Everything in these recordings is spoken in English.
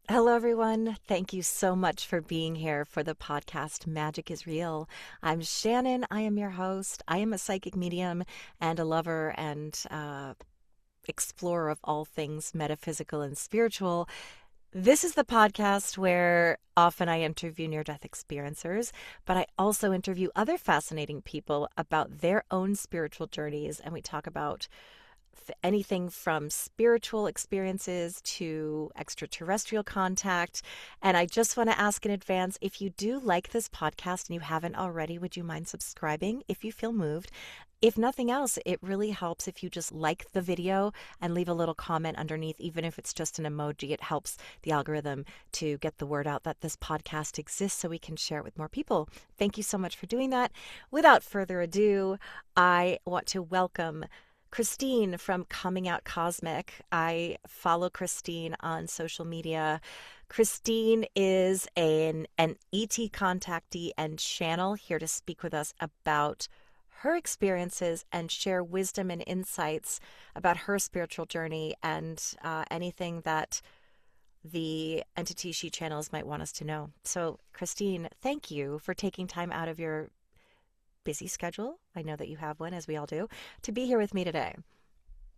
Hello, everyone. Thank you so much for being here for the podcast Magic is Real. I'm Shannon. I am your host. I am a psychic medium and a lover and explorer of all things metaphysical and spiritual. This is the podcast where often I interview near death experiencers, but I also interview other fascinating people about their own spiritual journeys. And we talk about anything from spiritual experiences to extraterrestrial contact. And I just want to ask in advance, if you do like this podcast and you haven't already, would you mind subscribing if you feel moved? If nothing else, it really helps if you just like the video and leave a little comment underneath, even if it's just an emoji. It helps the algorithm to get the word out that this podcast exists so we can share it with more people. Thank you so much for doing that. Without further ado, I want to welcome Christine from Coming Out Cosmic. I follow Christine on social media. Christine is an ET contactee and channel here to speak with us about her experiences and share wisdom and insights about her spiritual journey and anything that the entity she channels might want us to know. So, Christine, thank you for taking time out of your busy schedule. I know that you have one, as we all do, to be here with me today.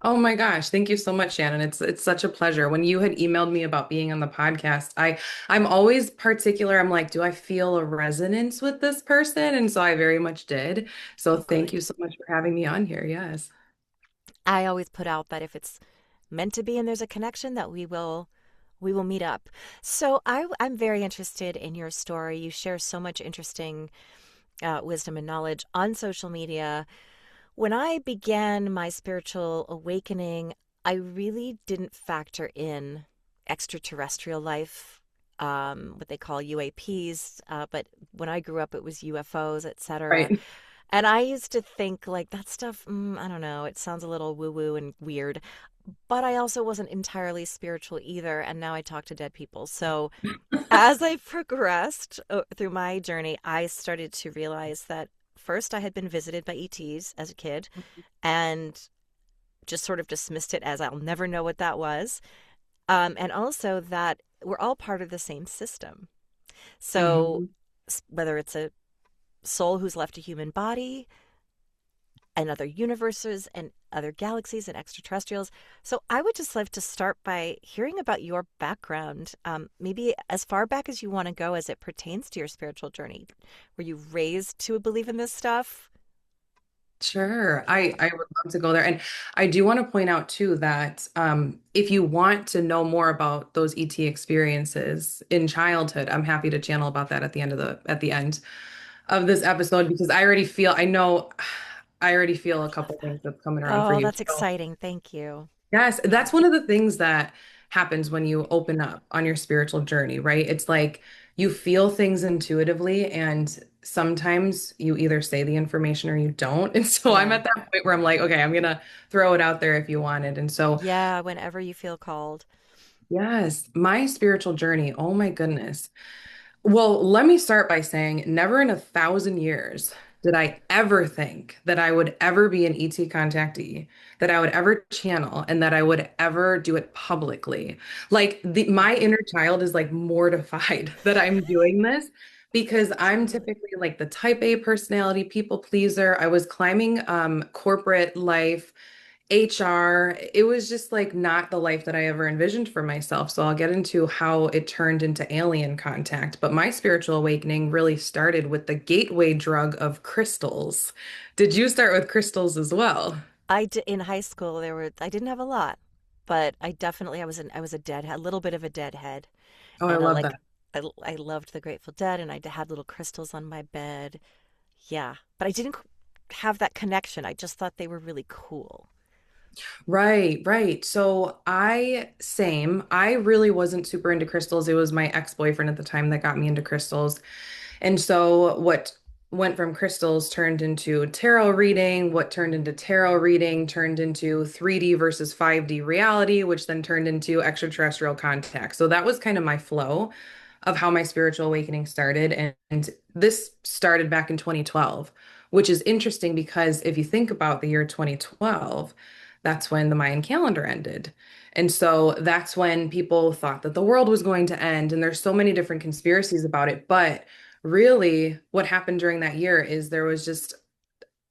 Oh my gosh, thank you so much, Shannon. It's such a pleasure. When you had emailed me about being on the podcast, I'm always particular. I'm like, do I feel a resonance with this person? And so I very much did. So Oh, thank you good. so much for having me on here. Yes. I always put out that if it's meant to be and there's a connection, that we will meet up. So I'm very interested in your story. You share so much interesting wisdom and knowledge on social media. When I began my spiritual awakening, I really didn't factor in extraterrestrial life, what they call UAPs. But when I grew up, it was UFOs, etc. Right. And I used to think like that stuff, I don't know, it sounds a little woo woo and weird. But I also wasn't entirely spiritual either. And now I talk to dead people. So as I progressed through my journey, I started to realize that first I had been visited by ETs as a kid and just sort of dismissed it as I'll never know what that was. And also that we're all part of the same system. So hmm whether it's a soul who's left a human body, and other universes and other galaxies and extraterrestrials. So I would just love to start by hearing about your background, maybe as far back as you want to go as it pertains to your spiritual journey. Were you raised to believe in this stuff? Sure. I would love to go there. And I do want to point out too that if you want to know more about those ET experiences in childhood, I'm happy to channel about that at the end of this episode because I already feel I a love couple that. things that's coming around for Oh, you. that's So exciting. Thank you. yes, that's one of the things that happens when you open up on your spiritual journey, right? It's like you feel things intuitively, and sometimes you either say the information or you don't. And so I'm Yeah. at that point where I'm like, okay, I'm gonna throw it out there if you want it. And so, Yeah, whenever you feel called. yes, my spiritual journey, oh my goodness. Well, let me start by saying never in 1,000 years did I ever think that I would ever be an ET contactee, that I would ever channel, and that I would ever do it publicly. Like my inner child is like mortified that I'm doing this because I'm typically like the type A personality, people pleaser. I was climbing corporate life. HR, it was just like not the life that I ever envisioned for myself. So I'll get into how it turned into alien contact. But my spiritual awakening really started with the gateway drug of crystals. Did you start with crystals as well? In high school I didn't have a lot, but I was a deadhead, a little bit of a deadhead. Oh, I And love that. I loved the Grateful Dead, and I had little crystals on my bed. Yeah, but I didn't have that connection. I just thought they were really cool. Right, right. So I really wasn't super into crystals. It was my ex-boyfriend at the time that got me into crystals. And so what went from crystals turned into tarot reading, what turned into tarot reading turned into 3D versus 5D reality, which then turned into extraterrestrial contact. So that was kind of my flow of how my spiritual awakening started. And this started back in 2012, which is interesting because if you think about the year 2012, that's when the Mayan calendar ended. And so that's when people thought that the world was going to end. And there's so many different conspiracies about it. But really, what happened during that year is there was just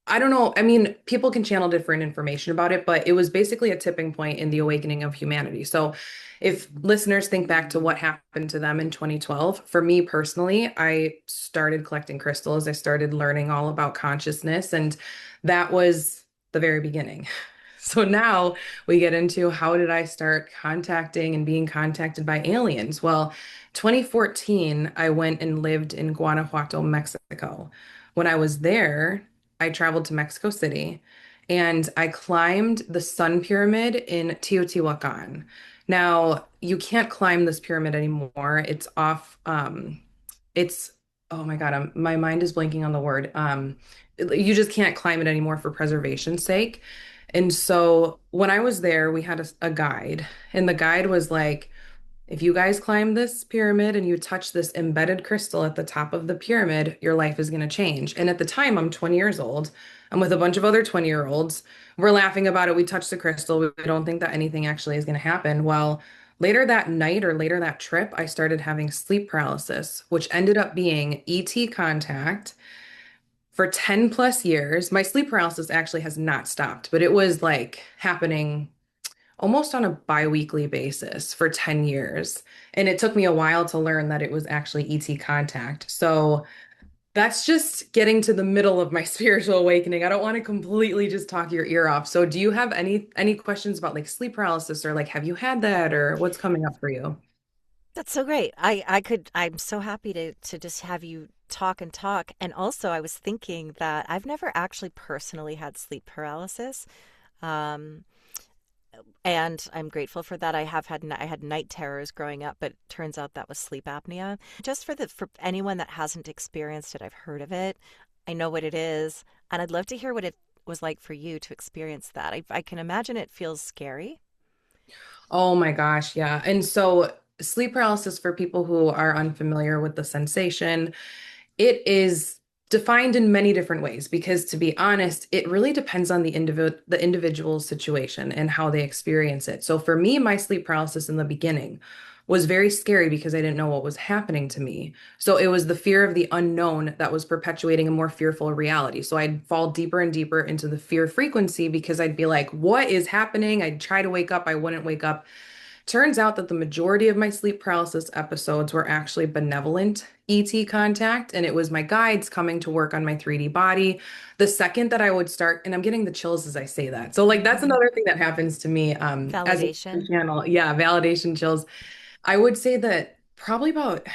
I don't know. I mean, people can channel different information about it, but it was basically a tipping point in the awakening of humanity. So, if listeners think back to what happened to them in 2012, for me personally, I started collecting crystals. I started learning all about consciousness, and that was the very beginning. So now we get into how did I start contacting and being contacted by aliens? Well, 2014, I went and lived in Guanajuato, Mexico. When I was there, I traveled to Mexico City and I climbed the Sun Pyramid in Teotihuacan. Now, you can't climb this pyramid anymore. It's off, it's, oh my God, my mind is blanking on the word. You just can't climb it anymore for preservation's sake. And so when I was there, we had a guide, and the guide was like, if you guys climb this pyramid and you touch this embedded crystal at the top of the pyramid, your life is going to change. And at the time, I'm 20 years old. I'm with a bunch of other 20-year-olds. We're laughing about it. We touched the crystal. We don't think that anything actually is going to happen. Well, later that night or later that trip, I started having sleep paralysis, which ended up being ET contact for 10 plus years. My sleep paralysis actually has not stopped, but it was like happening almost on a biweekly basis for 10 years. And it took me a while to learn that it was actually ET contact. So that's just getting to the middle of my spiritual awakening. I don't want to completely just talk your ear off. So do you have any questions about like sleep paralysis or like have you had that or what's coming up for you? That's so great. I'm so happy to just have you talk and talk. And also, I was thinking that I've never actually personally had sleep paralysis. Um, and I'm grateful for that. I had night terrors growing up, but turns out that was sleep apnea. Just for anyone that hasn't experienced it, I've heard of it. I know what it is, and I'd love to hear what it was like for you to experience that. I can imagine it feels scary. Oh my gosh, yeah. And so sleep paralysis for people who are unfamiliar with the sensation, it is defined in many different ways because to be honest, it really depends on the individual's situation and how they experience it. So for me, my sleep paralysis in the beginning was very scary because I didn't know what was happening to me. So it was the fear of the unknown that was perpetuating a more fearful reality. So I'd fall deeper and deeper into the fear frequency because I'd be like, what is happening? I'd try to wake up, I wouldn't wake up. Turns out that the majority of my sleep paralysis episodes were actually benevolent ET contact, and it was my guides coming to work on my 3D body. The second that I would start, and I'm getting the chills as I say that. So, like, that's Hmm. another thing that happens to me as a Validation. channel. Yeah, validation chills. I would say that probably about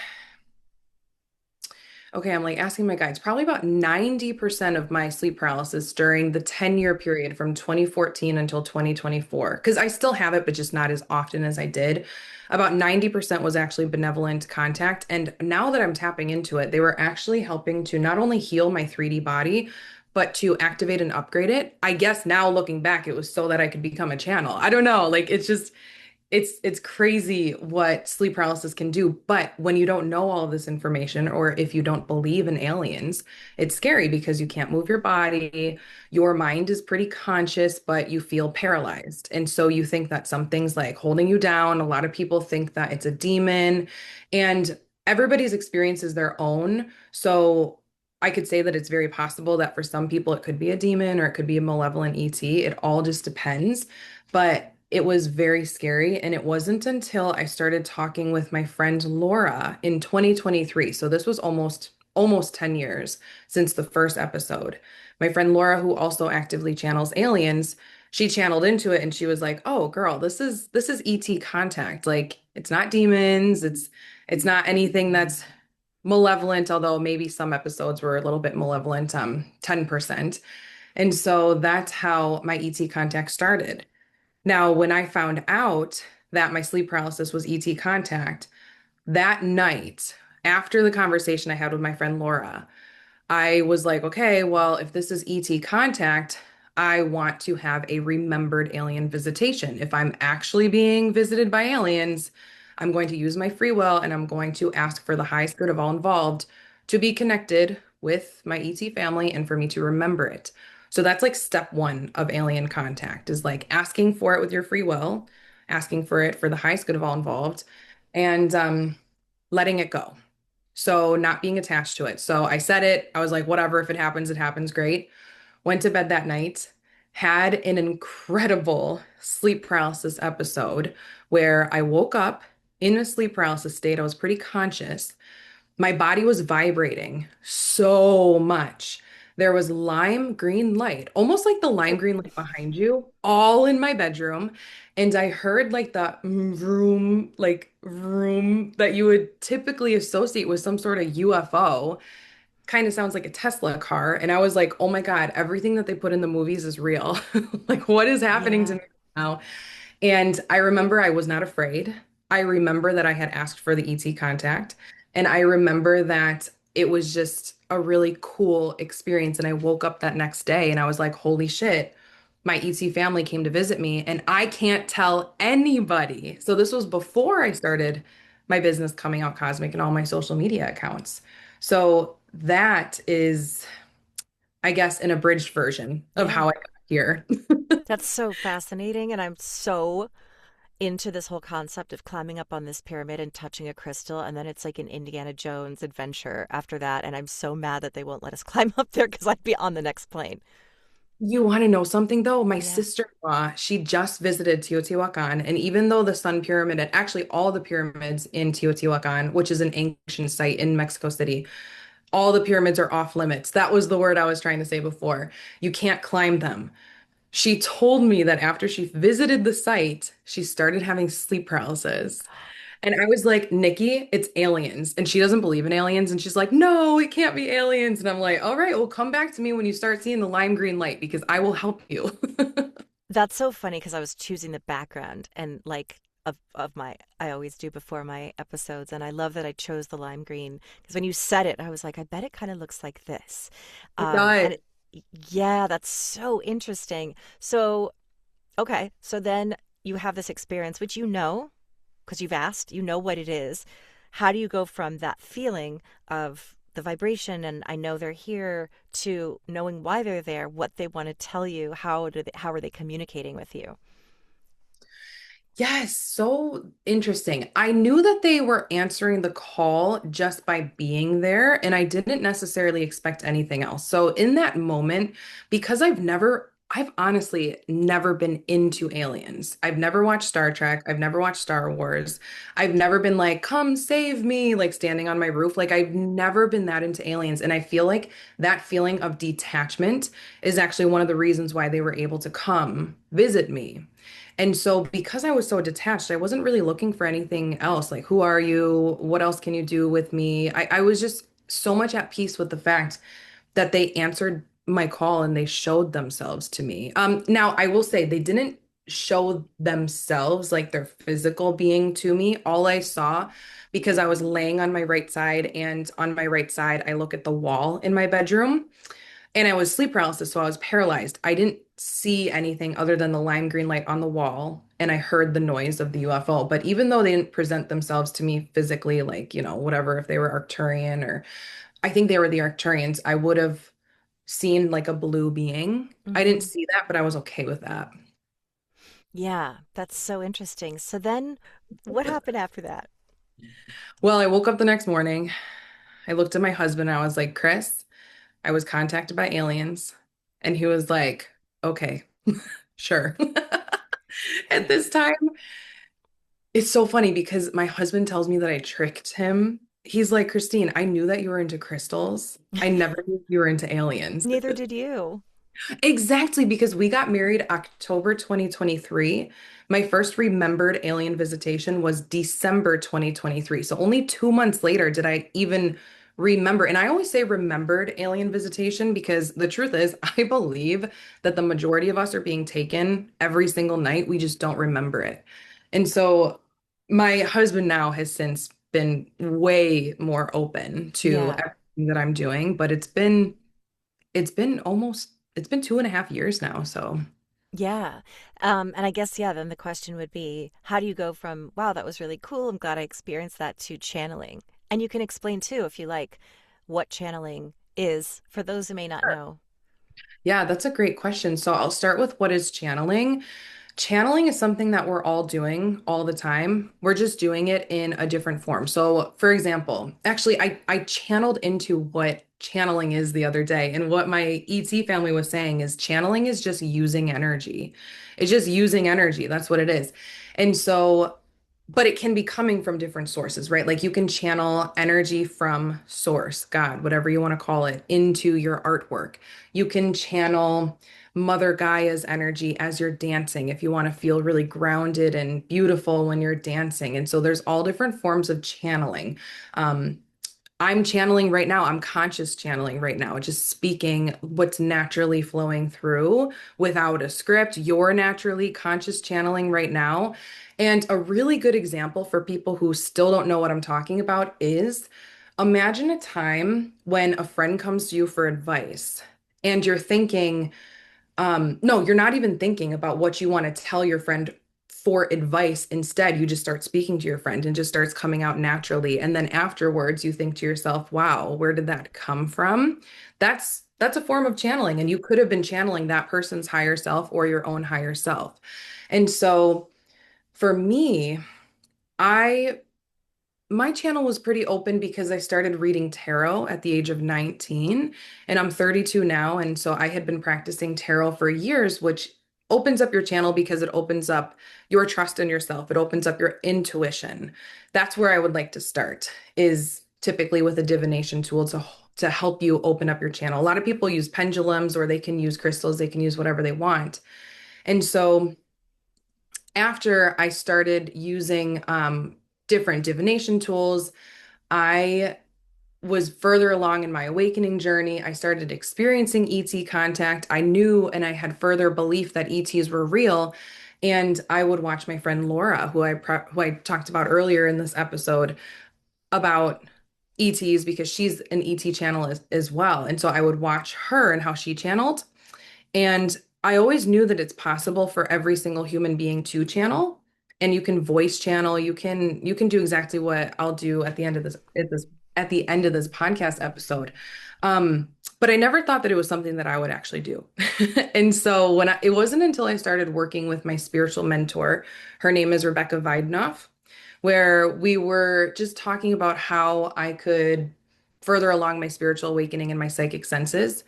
okay, I'm like asking my guides, probably about 90% of my sleep paralysis during the 10-year period from 2014 until 2024, because I still have it, but just not as often as I did. About 90% was actually benevolent contact. And now that I'm tapping into it, they were actually helping to not only heal my 3D body, but to activate and upgrade it. I guess now looking back, it was so that I could become a channel. I don't know. Like it's just it's crazy what sleep paralysis can do, but when you don't know all of this information or if you don't believe in aliens, it's scary because you can't move your body. Your mind is pretty conscious, but you feel paralyzed. And so you think that something's like holding you down. A lot of people think that it's a demon, and everybody's experience is their own. So I could say that it's very possible that for some people it could be a demon or it could be a malevolent ET. It all just depends. But it was very scary. And it wasn't until I started talking with my friend Laura in 2023. So this was almost 10 years since the first episode. My friend Laura, who also actively channels aliens, she channeled into it and she was like, "Oh, girl, this is ET contact. Like it's not demons, it's not anything that's malevolent, although maybe some episodes were a little bit malevolent, 10%." And so that's how my ET contact started. Now, when I found out that my sleep paralysis was ET contact, that night, after the conversation I had with my friend Laura, I was like, okay, well, if this is ET contact, I want to have a remembered alien visitation. If I'm actually being visited by aliens, I'm going to use my free will and I'm going to ask for the highest good of all involved to be connected with my ET family and for me to remember it. So that's like step one of alien contact is like asking for it with your free will, asking for it for the highest good of all involved, and letting it go. So not being attached to it. So I said it. I was like, whatever, if it happens, great. Went to bed that night, had an incredible sleep paralysis episode where I woke up in a sleep paralysis state. I was pretty conscious. My body was vibrating so much. There was lime green light, almost like the lime green light behind you, all in my bedroom. And I heard like the room that you would typically associate with some sort of UFO. Kind of sounds like a Tesla car. And I was like, oh my God, everything that they put in the movies is real. Like, what is happening to Yeah. me now? And I remember I was not afraid. I remember that I had asked for the ET contact. And I remember that it was just a really cool experience. And I woke up that next day and I was like, holy shit, my ET family came to visit me and I can't tell anybody. So this was before I started my business Coming Out Cosmic and all my social media accounts. So that is, I guess, an abridged version of Yeah. how I got here. That's so fascinating. And I'm so into this whole concept of climbing up on this pyramid and touching a crystal. And then it's like an Indiana Jones adventure after that. And I'm so mad that they won't let us climb up there because I'd be on the next plane. You want to know something though? My Yeah. sister-in-law, she just visited Teotihuacan, and even though the Sun Pyramid and actually all the pyramids in Teotihuacan, which is an ancient site in Mexico City, all the pyramids are off limits. That was the word I was trying to say before. You can't climb them. She told me that after she visited the site, she started having sleep paralysis. And I was like, Nikki, it's aliens. And she doesn't believe in aliens. And she's like, no, it can't be aliens. And I'm like, all right, well, come back to me when you start seeing the lime green light because I will help you. That's so funny because I was choosing the background and like of my I always do before my episodes, and I love that I chose the lime green because when you said it I was like I bet it kind of looks like this. It does. And yeah, that's so interesting. So okay, so then you have this experience which you know because you've asked, you know what it is. How do you go from that feeling of the vibration and I know they're here to knowing why they're there, what they want to tell you, how are they communicating with you? Yes, so interesting. I knew that they were answering the call just by being there, and I didn't necessarily expect anything else. So, in that moment, because I've honestly never been into aliens. I've never watched Star Trek. I've never watched Star Wars. I've never been like, come save me, like standing on my roof. Like, I've never been that into aliens. And I feel like that feeling of detachment is actually one of the reasons why they were able to come visit me. And so, because I was so detached, I wasn't really looking for anything else. Like, who are you? What else can you do with me? I was just so much at peace with the fact that they answered my call and they showed themselves to me. Now, I will say they didn't show themselves like their physical being to me. All I saw, because I was laying on my right side, and on my right side, I look at the wall in my bedroom. And I was sleep paralysis, so I was paralyzed. I didn't see anything other than the lime green light on the wall, and I heard the noise of the UFO. But even though they didn't present themselves to me physically, like, whatever, if they were Arcturian or I think they were the Arcturians, I would have seen like a blue being. I didn't Hmm. see that, but I was okay with that. Yeah, that's so interesting. So then what happened after that? Well, I woke up the next morning. I looked at my husband and I was like, Chris, I was contacted by aliens. And he was like, okay, sure. At this time, it's so funny because my husband tells me that I tricked him. He's like, Christine, I knew that you were into crystals. I never knew you were into aliens. Neither did you. Exactly, because we got married October 2023. My first remembered alien visitation was December 2023. So only 2 months later did I even remember. And I always say remembered alien visitation because the truth is, I believe that the majority of us are being taken every single night. We just don't remember it. And so my husband now has since been way more open to Yeah. everything that I'm doing, but it's been 2.5 years now. So Yeah. And I guess, yeah, then the question would be, how do you go from, wow, that was really cool. I'm glad I experienced that to channeling? And you can explain too, if you like, what channeling is for those who may not sure. know. Yeah, that's a great question. So I'll start with what is channeling. Channeling is something that we're all doing all the time. We're just doing it in a different form. So, for example, actually, I channeled into what channeling is the other day. And what my ET family was saying is channeling is just using energy. It's just using energy. That's what it is. And so, but it can be coming from different sources, right? Like you can channel energy from source, God, whatever you want to call it, into your artwork. You can channel Mother Gaia's energy as you're dancing if you want to feel really grounded and beautiful when you're dancing. And so there's all different forms of channeling. Um, I'm channeling right now. I'm conscious channeling right now, just speaking what's naturally flowing through without a script. You're naturally conscious channeling right now. And a really good example for people who still don't know what I'm talking about is imagine a time when a friend comes to you for advice and you're thinking, no, you're not even thinking about what you want to tell your friend for advice. Instead, you just start speaking to your friend and just starts coming out naturally. And then afterwards, you think to yourself, wow, where did that come from? That's a form of channeling. And you could have been channeling that person's higher self or your own higher self. And so for me, I my channel was pretty open because I started reading tarot at the age of 19 and I'm 32 now. And so I had been practicing tarot for years, which opens up your channel because it opens up your trust in yourself. It opens up your intuition. That's where I would like to start is typically with a divination tool to help you open up your channel. A lot of people use pendulums or they can use crystals, they can use whatever they want. And so after I started using different divination tools, I was further along in my awakening journey. I started experiencing ET contact. I knew and I had further belief that ETs were real. And I would watch my friend Laura, who I talked about earlier in this episode about ETs because she's an ET channel as well. And so I would watch her and how she channeled. And I always knew that it's possible for every single human being to channel. And you can voice channel, you can do exactly what I'll do at the end of this podcast episode. Um, but I never thought that it was something that I would actually do. And so it wasn't until I started working with my spiritual mentor, her name is Rebecca Weidenhoff, where we were just talking about how I could further along my spiritual awakening and my psychic senses.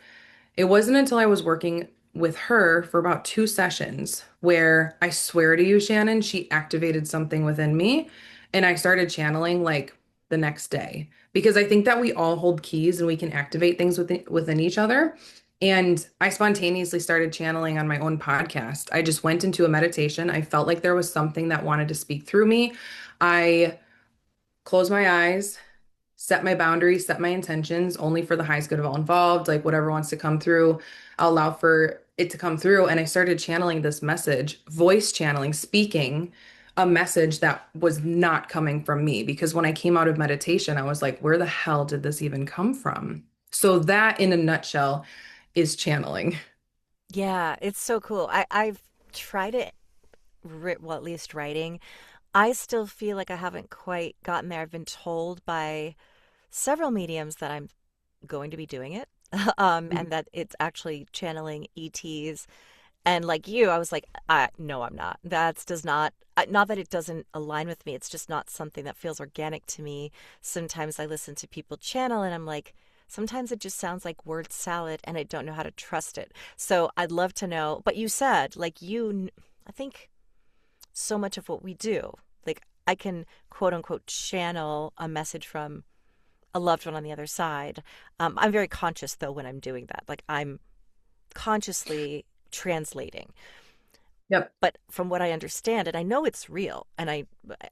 It wasn't until I was working with her for about 2 sessions where I swear to you, Shannon, she activated something within me and I started channeling like the next day because I think that we all hold keys and we can activate things within each other. And I spontaneously started channeling on my own podcast. I just went into a meditation. I felt like there was something that wanted to speak through me. I closed my eyes, set my boundaries, set my intentions only for the highest good of all involved, like whatever wants to come through, I'll allow for it to come through. And I started channeling this message, voice channeling, speaking a message that was not coming from me. Because when I came out of meditation, I was like, where the hell did this even come from? So that in a nutshell is channeling. Yeah, it's so cool. I've tried it, well, at least writing. I still feel like I haven't quite gotten there. I've been told by several mediums that I'm going to be doing it, and that it's actually channeling ETs. And like you, I was like, no, I'm not. That does not, not that it doesn't align with me. It's just not something that feels organic to me. Sometimes I listen to people channel and I'm like, sometimes it just sounds like word salad and I don't know how to trust it. So I'd love to know. But you said, like, I think so much of what we do, like, I can quote unquote channel a message from a loved one on the other side. I'm very conscious though when I'm doing that. Like, I'm consciously translating. Yep. But from what I understand, and I know it's real, and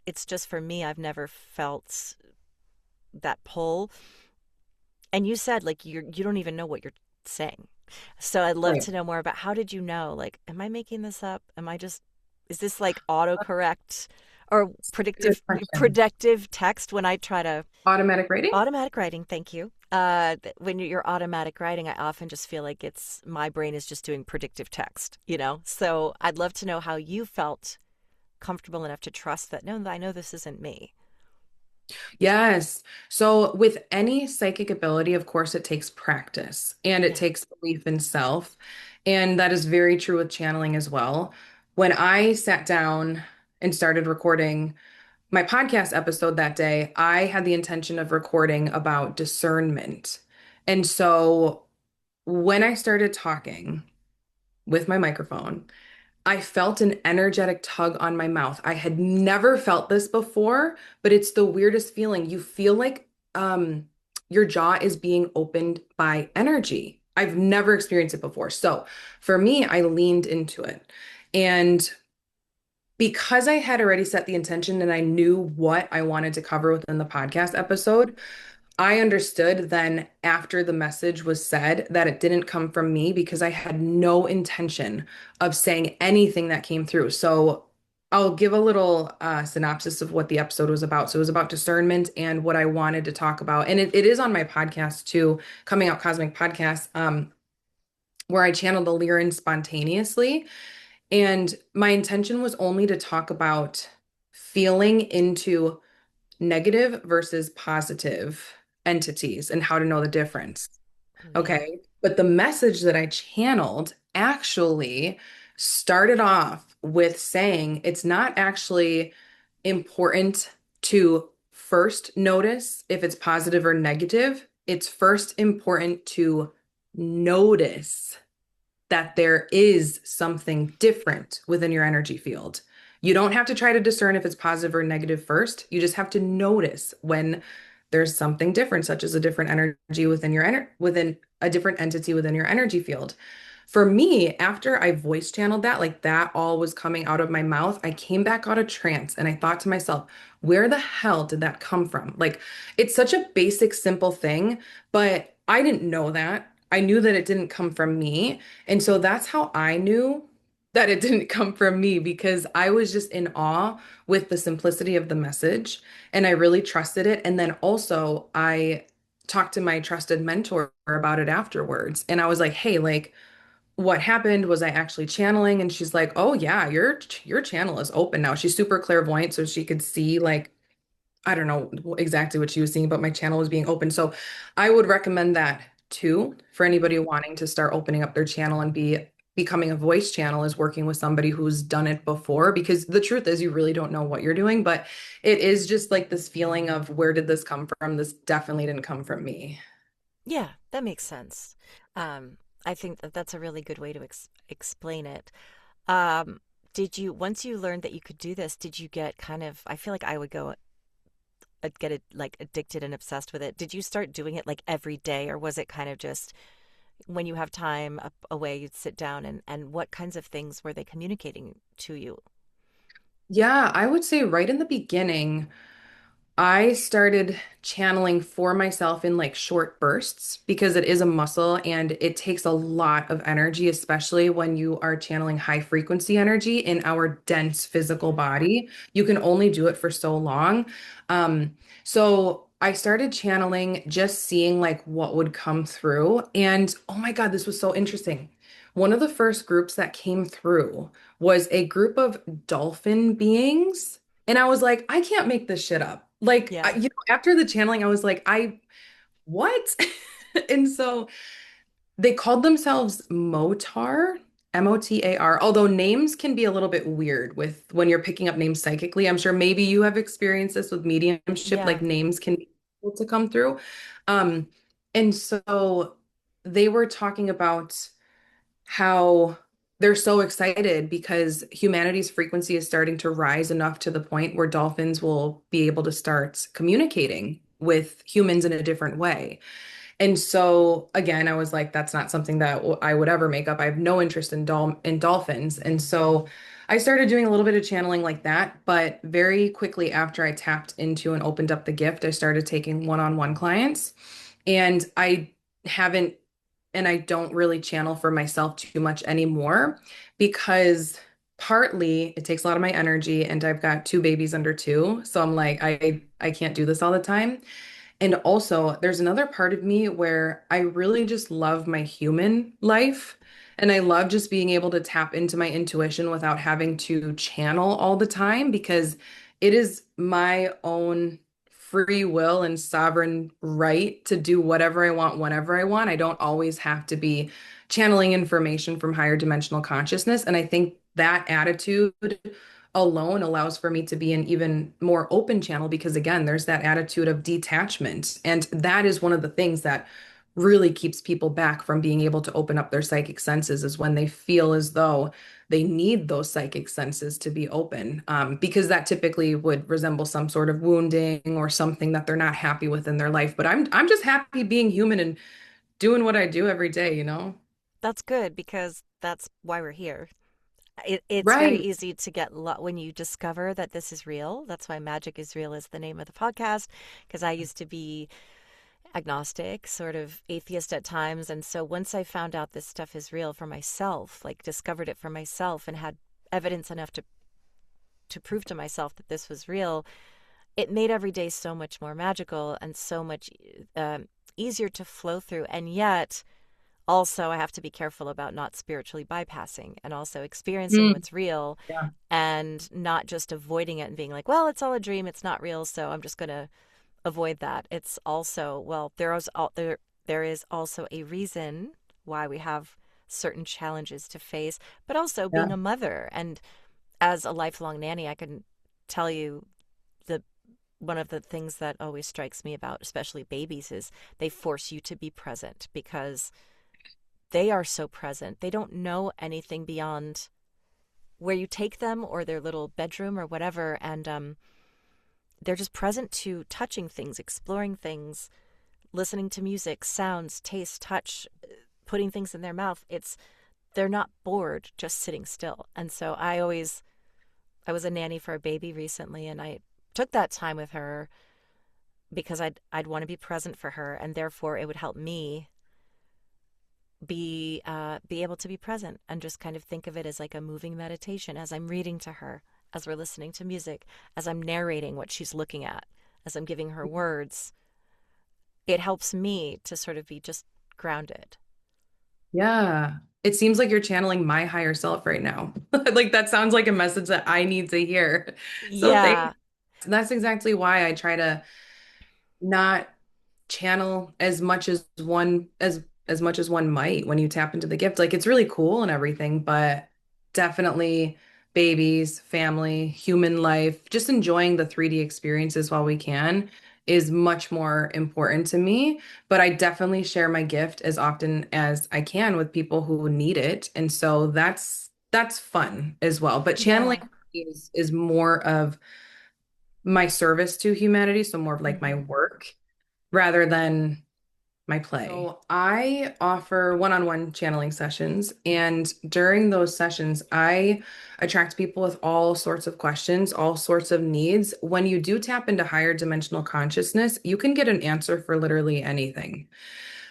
it's just for me, I've never felt that pull. And you said like you don't even know what you're saying. So I'd love Right. to know more about how did you know? Like, am I making this up? Is this like autocorrect or Good predictive question. predictive text when I try to Automatic writing? automatic writing? Thank you. When you're automatic writing, I often just feel like it's my brain is just doing predictive text, you know? So I'd love to know how you felt comfortable enough to trust that, no, I know this isn't me. Yes. So, with any psychic ability, of course, it takes practice and it Yeah. takes belief in self. And that is very true with channeling as well. When I sat down and started recording my podcast episode that day, I had the intention of recording about discernment. And so, when I started talking with my microphone, I felt an energetic tug on my mouth. I had never felt this before, but it's the weirdest feeling. You feel like your jaw is being opened by energy. I've never experienced it before. So for me, I leaned into it. And because I had already set the intention and I knew what I wanted to cover within the podcast episode, I understood then after the message was said that it didn't come from me because I had no intention of saying anything that came through. So I'll give a little synopsis of what the episode was about. So it was about discernment and what I wanted to talk about. And it is on my podcast too, Coming Out Cosmic Podcast, where I channeled the Lyran spontaneously. And my intention was only to talk about feeling into negative versus positive entities and how to know the difference. Oh, yeah. Okay. But the message that I channeled actually started off with saying it's not actually important to first notice if it's positive or negative. It's first important to notice that there is something different within your energy field. You don't have to try to discern if it's positive or negative first. You just have to notice when there's something different, such as a different energy within within a different entity within your energy field. For me, after I voice channeled that, like that all was coming out of my mouth, I came back out of trance and I thought to myself, where the hell did that come from? Like, it's such a basic, simple thing, but I didn't know that. I knew that it didn't come from me. And so that's how I knew that it didn't come from me because I was just in awe with the simplicity of the message and I really trusted it. And then also, I talked to my trusted mentor about it afterwards. And I was like, hey, like, what happened was I actually channeling? And she's like, oh, yeah, your channel is open now. She's super clairvoyant, so she could see like I don't know exactly what she was seeing, but my channel was being open. So I would recommend that too for anybody wanting to start opening up their channel and becoming a voice channel is working with somebody who's done it before because the truth is you really don't know what you're doing, but it is just like this feeling of where did this come from? This definitely didn't come from me. Yeah, that makes sense. Um, I think that that's a really good way to explain it. Um, did you, once you learned that you could do this, did you get kind of, I feel like I would go get it like addicted and obsessed with it. Did you start doing it like every day, or was it kind of just when you have time away, you'd sit down and what kinds of things were they communicating to you? Yeah, I would say right in the beginning, I started channeling for myself in like short bursts because it is a muscle and it takes a lot of energy, especially when you are channeling high frequency energy in our dense physical body. You can only do it for so long. So I started channeling, just seeing like what would come through. And oh my God, this was so interesting. One of the first groups that came through was a group of dolphin beings. And I was like, I can't make this shit up. Like, Yeah. after the channeling, I was like, what? And so they called themselves Motar, Motar, although names can be a little bit weird with when you're picking up names psychically. I'm sure maybe you have experienced this with mediumship, Yeah. like names can be able to come through. Um, and so they were talking about how they're so excited because humanity's frequency is starting to rise enough to the point where dolphins will be able to start communicating with humans in a different way. And so again, I was like, that's not something that I would ever make up. I have no interest in dolphins. And so I started doing a little bit of channeling like that, but very quickly after I tapped into and opened up the gift, I started taking one-on-one clients. And haven't I don't really channel for myself too much anymore because partly it takes a lot of my energy and I've got two babies under two. So I'm like, I can't do this all the time. And also, there's another part of me where I really just love my human life. And I love just being able to tap into my intuition without having to channel all the time because it is my own free will and sovereign right to do whatever I want whenever I want. I don't always have to be channeling information from higher dimensional consciousness. And I think that attitude alone allows for me to be an even more open channel because, again, there's that attitude of detachment. And that is one of the things that really keeps people back from being able to open up their psychic senses is when they feel as though they need those psychic senses to be open, because that typically would resemble some sort of wounding or something that they're not happy with in their life. But I'm just happy being human and doing what I do every day, you know? That's good because that's why we're here. It's very Right. easy to get when you discover that this is real. That's why Magic is Real is the name of the podcast, because I used to be agnostic, sort of atheist at times. And so once I found out this stuff is real for myself, like discovered it for myself and had evidence enough to prove to myself that this was real, it made every day so much more magical and so much easier to flow through. And yet, also, I have to be careful about not spiritually bypassing and also experiencing Mm, what's real yeah. and not just avoiding it and being like, well, it's all a dream, it's not real, so I'm just going to avoid that. It's also, well, there is also a reason why we have certain challenges to face, but also being Yeah. a mother and as a lifelong nanny, I can tell you the one of the things that always strikes me about especially babies is they force you to be present because they are so present. They don't know anything beyond where you take them or their little bedroom or whatever. And they're just present to touching things, exploring things, listening to music, sounds, taste, touch, putting things in their mouth. They're not bored just sitting still. And so I was a nanny for a baby recently and I took that time with her because I'd want to be present for her and therefore it would help me be able to be present and just kind of think of it as like a moving meditation as I'm reading to her, as we're listening to music, as I'm narrating what she's looking at, as I'm giving her words. It helps me to sort of be just grounded. Yeah. It seems like you're channeling my higher self right now. Like that sounds like a message that I need to hear. So thank you. Yeah. That's exactly why I try to not channel as much as one might when you tap into the gift. Like it's really cool and everything, but definitely babies, family, human life, just enjoying the 3D experiences while we can is much more important to me. But I definitely share my gift as often as I can with people who need it. And so that's fun as well. But channeling Yeah. is more of my service to humanity, so more of like my Hmm. work rather than my play. So I offer one-on-one channeling sessions, and during those sessions, I attract people with all sorts of questions, all sorts of needs. When you do tap into higher dimensional consciousness, you can get an answer for literally anything.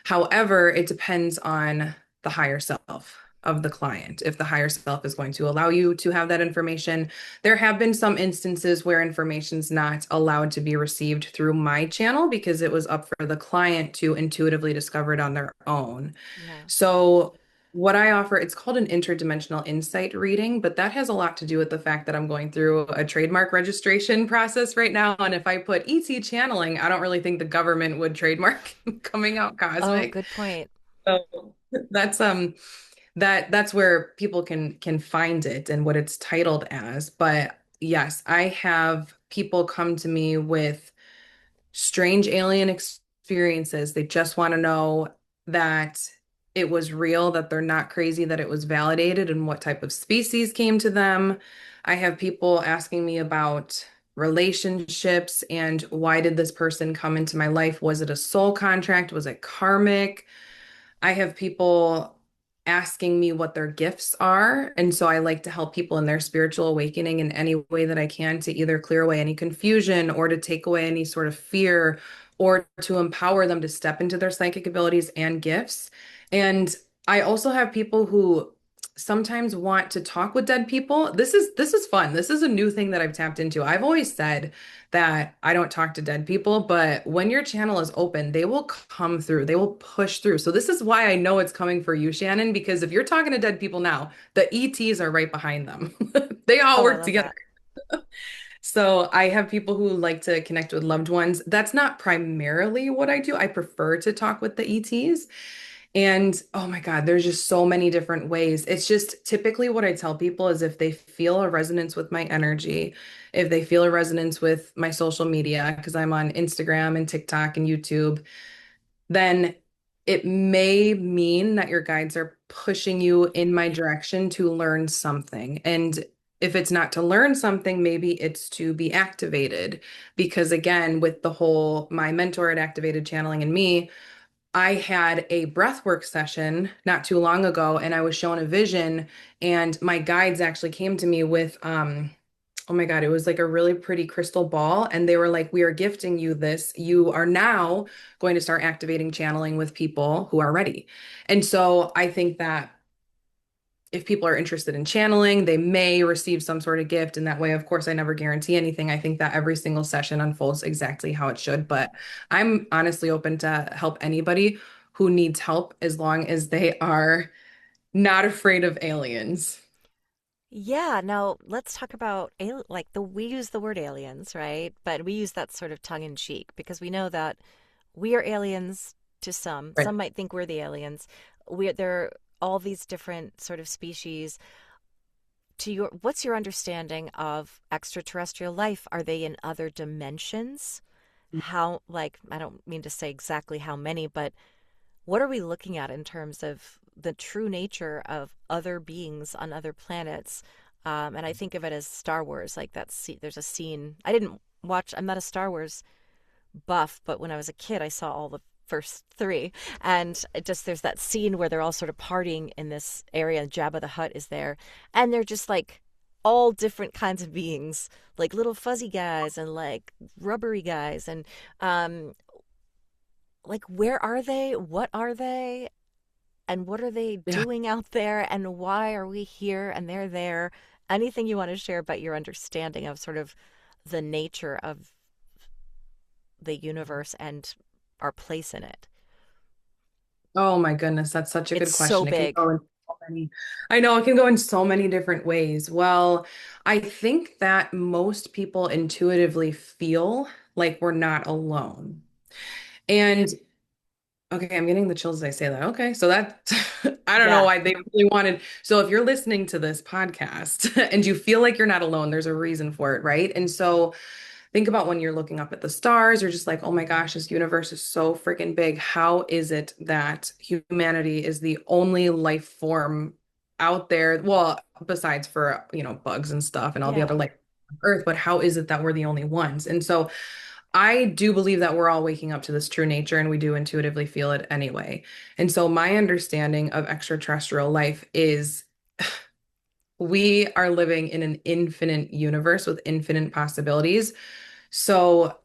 However, it depends on the higher self of the client. If the higher self is going to allow you to have that information, there have been some instances where information's not allowed to be received through my channel because it was up for the client to intuitively discover it on their own. Yeah. So, what I offer, it's called an interdimensional insight reading, but that has a lot to do with the fact that I'm going through a trademark registration process right now. And if I put ET channeling, I don't really think the government would trademark coming out Oh, cosmic. good point. So that's that's where people can find it and what it's titled as. But yes, I have people come to me with strange alien experiences. They just want to know that it was real, that they're not crazy, that it was validated, and what type of species came to them. I have people asking me about relationships and why did this person come into my life? Was it a soul contract? Was it karmic? I have people asking me what their gifts are. And so I like to help people in their spiritual awakening in any way that I can to either clear away any confusion or to take away any sort of fear or to empower them to step into their psychic abilities and gifts. And I also have people who sometimes want to talk with dead people. This is fun. This is a new thing that I've tapped into. I've always said that I don't talk to dead people, but when your channel is open, they will come through, they will push through. So, this is why I know it's coming for you, Shannon, because if you're talking to dead people now, the ETs are right behind them. They all Oh, I work love together. that. So I have people who like to connect with loved ones. That's not primarily what I do. I prefer to talk with the ETs. And oh my God, there's just so many different ways. It's just typically what I tell people is if they feel a resonance with my energy, if they feel a resonance with my social media, because I'm on Instagram and TikTok and YouTube, then it may mean that your guides are pushing you in my direction to learn something. And if it's not to learn something, maybe it's to be activated. Because again, with the whole my mentor had activated channeling in me, I had a breathwork session not too long ago and I was shown a vision and my guides actually came to me with oh my God, it was like a really pretty crystal ball and they were like, "We are gifting you this. You are now going to start activating channeling with people who are ready." And so I think that if people are interested in channeling, they may receive some sort of gift. In that way, of course, I never guarantee anything. I think that every single session unfolds exactly how it should. But I'm honestly open to help anybody who needs help as long as they are not afraid of aliens. Yeah, now let's talk about like the we use the word aliens, right? But we use that sort of tongue in cheek because we know that we are aliens to some. Right. Some might think we're the aliens. There are all these different sort of species. To your what's your understanding of extraterrestrial life? Are they in other dimensions? How, like, I don't mean to say exactly how many, but what are we looking at in terms of the true nature of other beings on other planets? And I think of it as Star Wars, like there's a scene. I didn't watch. I'm not a Star Wars buff, but when I was a kid, I saw all the first three, and it just there's that scene where they're all sort of partying in this area. And Jabba the Hutt is there, and they're just like all different kinds of beings, like little fuzzy guys and like rubbery guys, and um, like where are they? What are they? And what are they Yeah. doing out there? And why are we here and they're there? Anything you want to share about your understanding of sort of the nature of the universe and our place in it? Oh my goodness, that's such a It's good so question. It can big. go in so many, I know it can go in so many different ways. Well, I think that most people intuitively feel like we're not alone. And okay, I'm getting the chills as I say that. Okay, so that I don't know Yeah. why they really wanted. So if you're listening to this podcast and you feel like you're not alone, there's a reason for it, right? And so think about when you're looking up at the stars, you're just like, oh my gosh, this universe is so freaking big. How is it that humanity is the only life form out there? Well, besides for, bugs and stuff and all the other Yeah. life on Earth, but how is it that we're the only ones? And so I do believe that we're all waking up to this true nature and we do intuitively feel it anyway. And so my understanding of extraterrestrial life is we are living in an infinite universe with infinite possibilities. So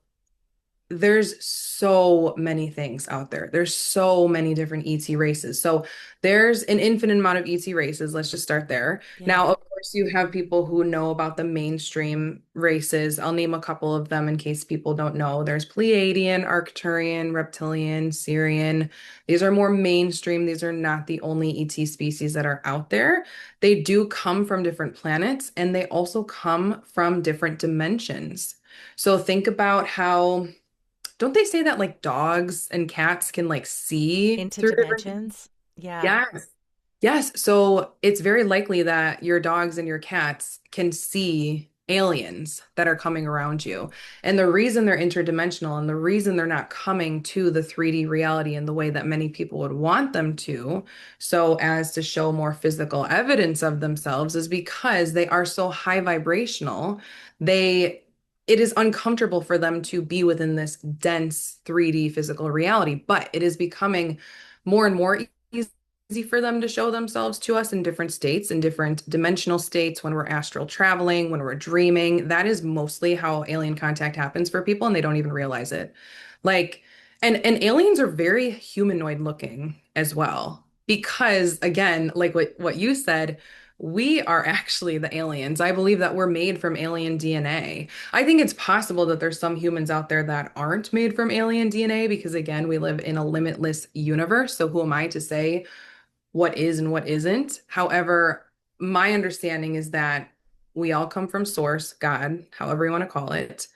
there's so many things out there. There's so many different ET races. So there's an infinite amount of ET races. Let's just start there. Yeah. Now, of course, you have people who know about the mainstream races. I'll name a couple of them in case people don't know. There's Pleiadian, Arcturian, Reptilian, Sirian. These are more mainstream. These are not the only ET species that are out there. They do come from different planets and they also come from different dimensions. So think about how don't they say that like dogs and cats can like see Into through different? dimensions. Yeah. Yes. Yes. So it's very likely that your dogs and your cats can see aliens that are coming around you. And the reason they're interdimensional and the reason they're not coming to the 3D reality in the way that many people would want them to, so as to show more physical evidence of themselves, is because they are so high vibrational. It is uncomfortable for them to be within this dense 3D physical reality, but it is becoming more and more easy for them to show themselves to us in different states, in different dimensional states, when we're astral traveling, when we're dreaming. That is mostly how alien contact happens for people, and they don't even realize it. Like, and aliens are very humanoid looking as well. Because again, like what you said, we are actually the aliens. I believe that we're made from alien DNA. I think it's possible that there's some humans out there that aren't made from alien DNA because, again, we live in a limitless universe. So who am I to say what is and what isn't? However, my understanding is that We all come from source, God, however you want to call it.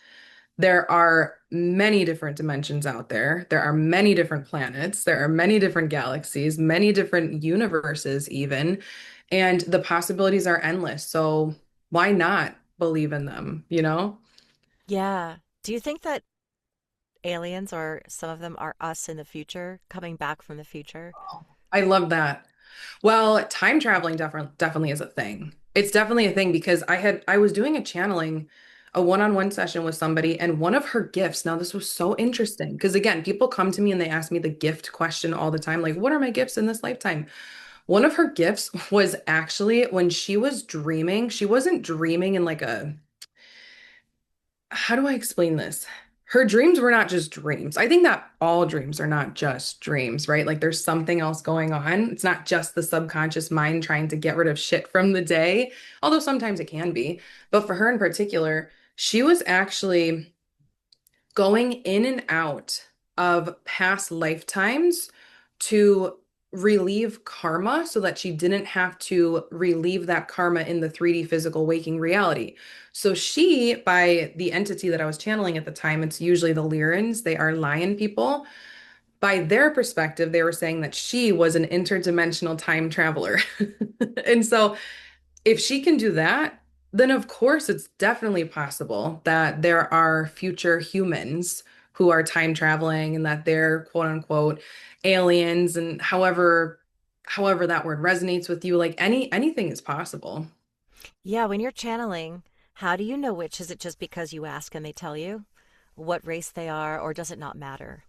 There are many different dimensions out there. There are many different planets. There are many different galaxies, many different universes, even. And the possibilities are endless. So why not believe in them, you know? Yeah. Do you think that aliens or some of them are us in the future, coming back from the future? I love that. Well, time traveling definitely is a thing. It's definitely a thing because I was doing a channeling, a one-on-one session with somebody, and one of her gifts. Now, this was so interesting because again, people come to me and they ask me the gift question all the time, like, what are my gifts in this lifetime? One of her gifts was actually when she was dreaming, she wasn't dreaming in like a how do I explain this? Her dreams were not just dreams. I think that all dreams are not just dreams, right? Like there's something else going on. It's not just the subconscious mind trying to get rid of shit from the day, although sometimes it can be. But for her in particular, she was actually going in and out of past lifetimes to relieve karma so that she didn't have to relieve that karma in the 3D physical waking reality. So she, by the entity that I was channeling at the time, it's usually the Lyrans, they are lion people. By their perspective, they were saying that she was an interdimensional time traveler. And so if she can do that, then of course it's definitely possible that there are future humans who are time traveling and that they're quote unquote aliens and however that word resonates with you, like anything is possible. Yeah, when you're channeling, how do you know which? Is it just because you ask and they tell you what race they are, or does it not matter?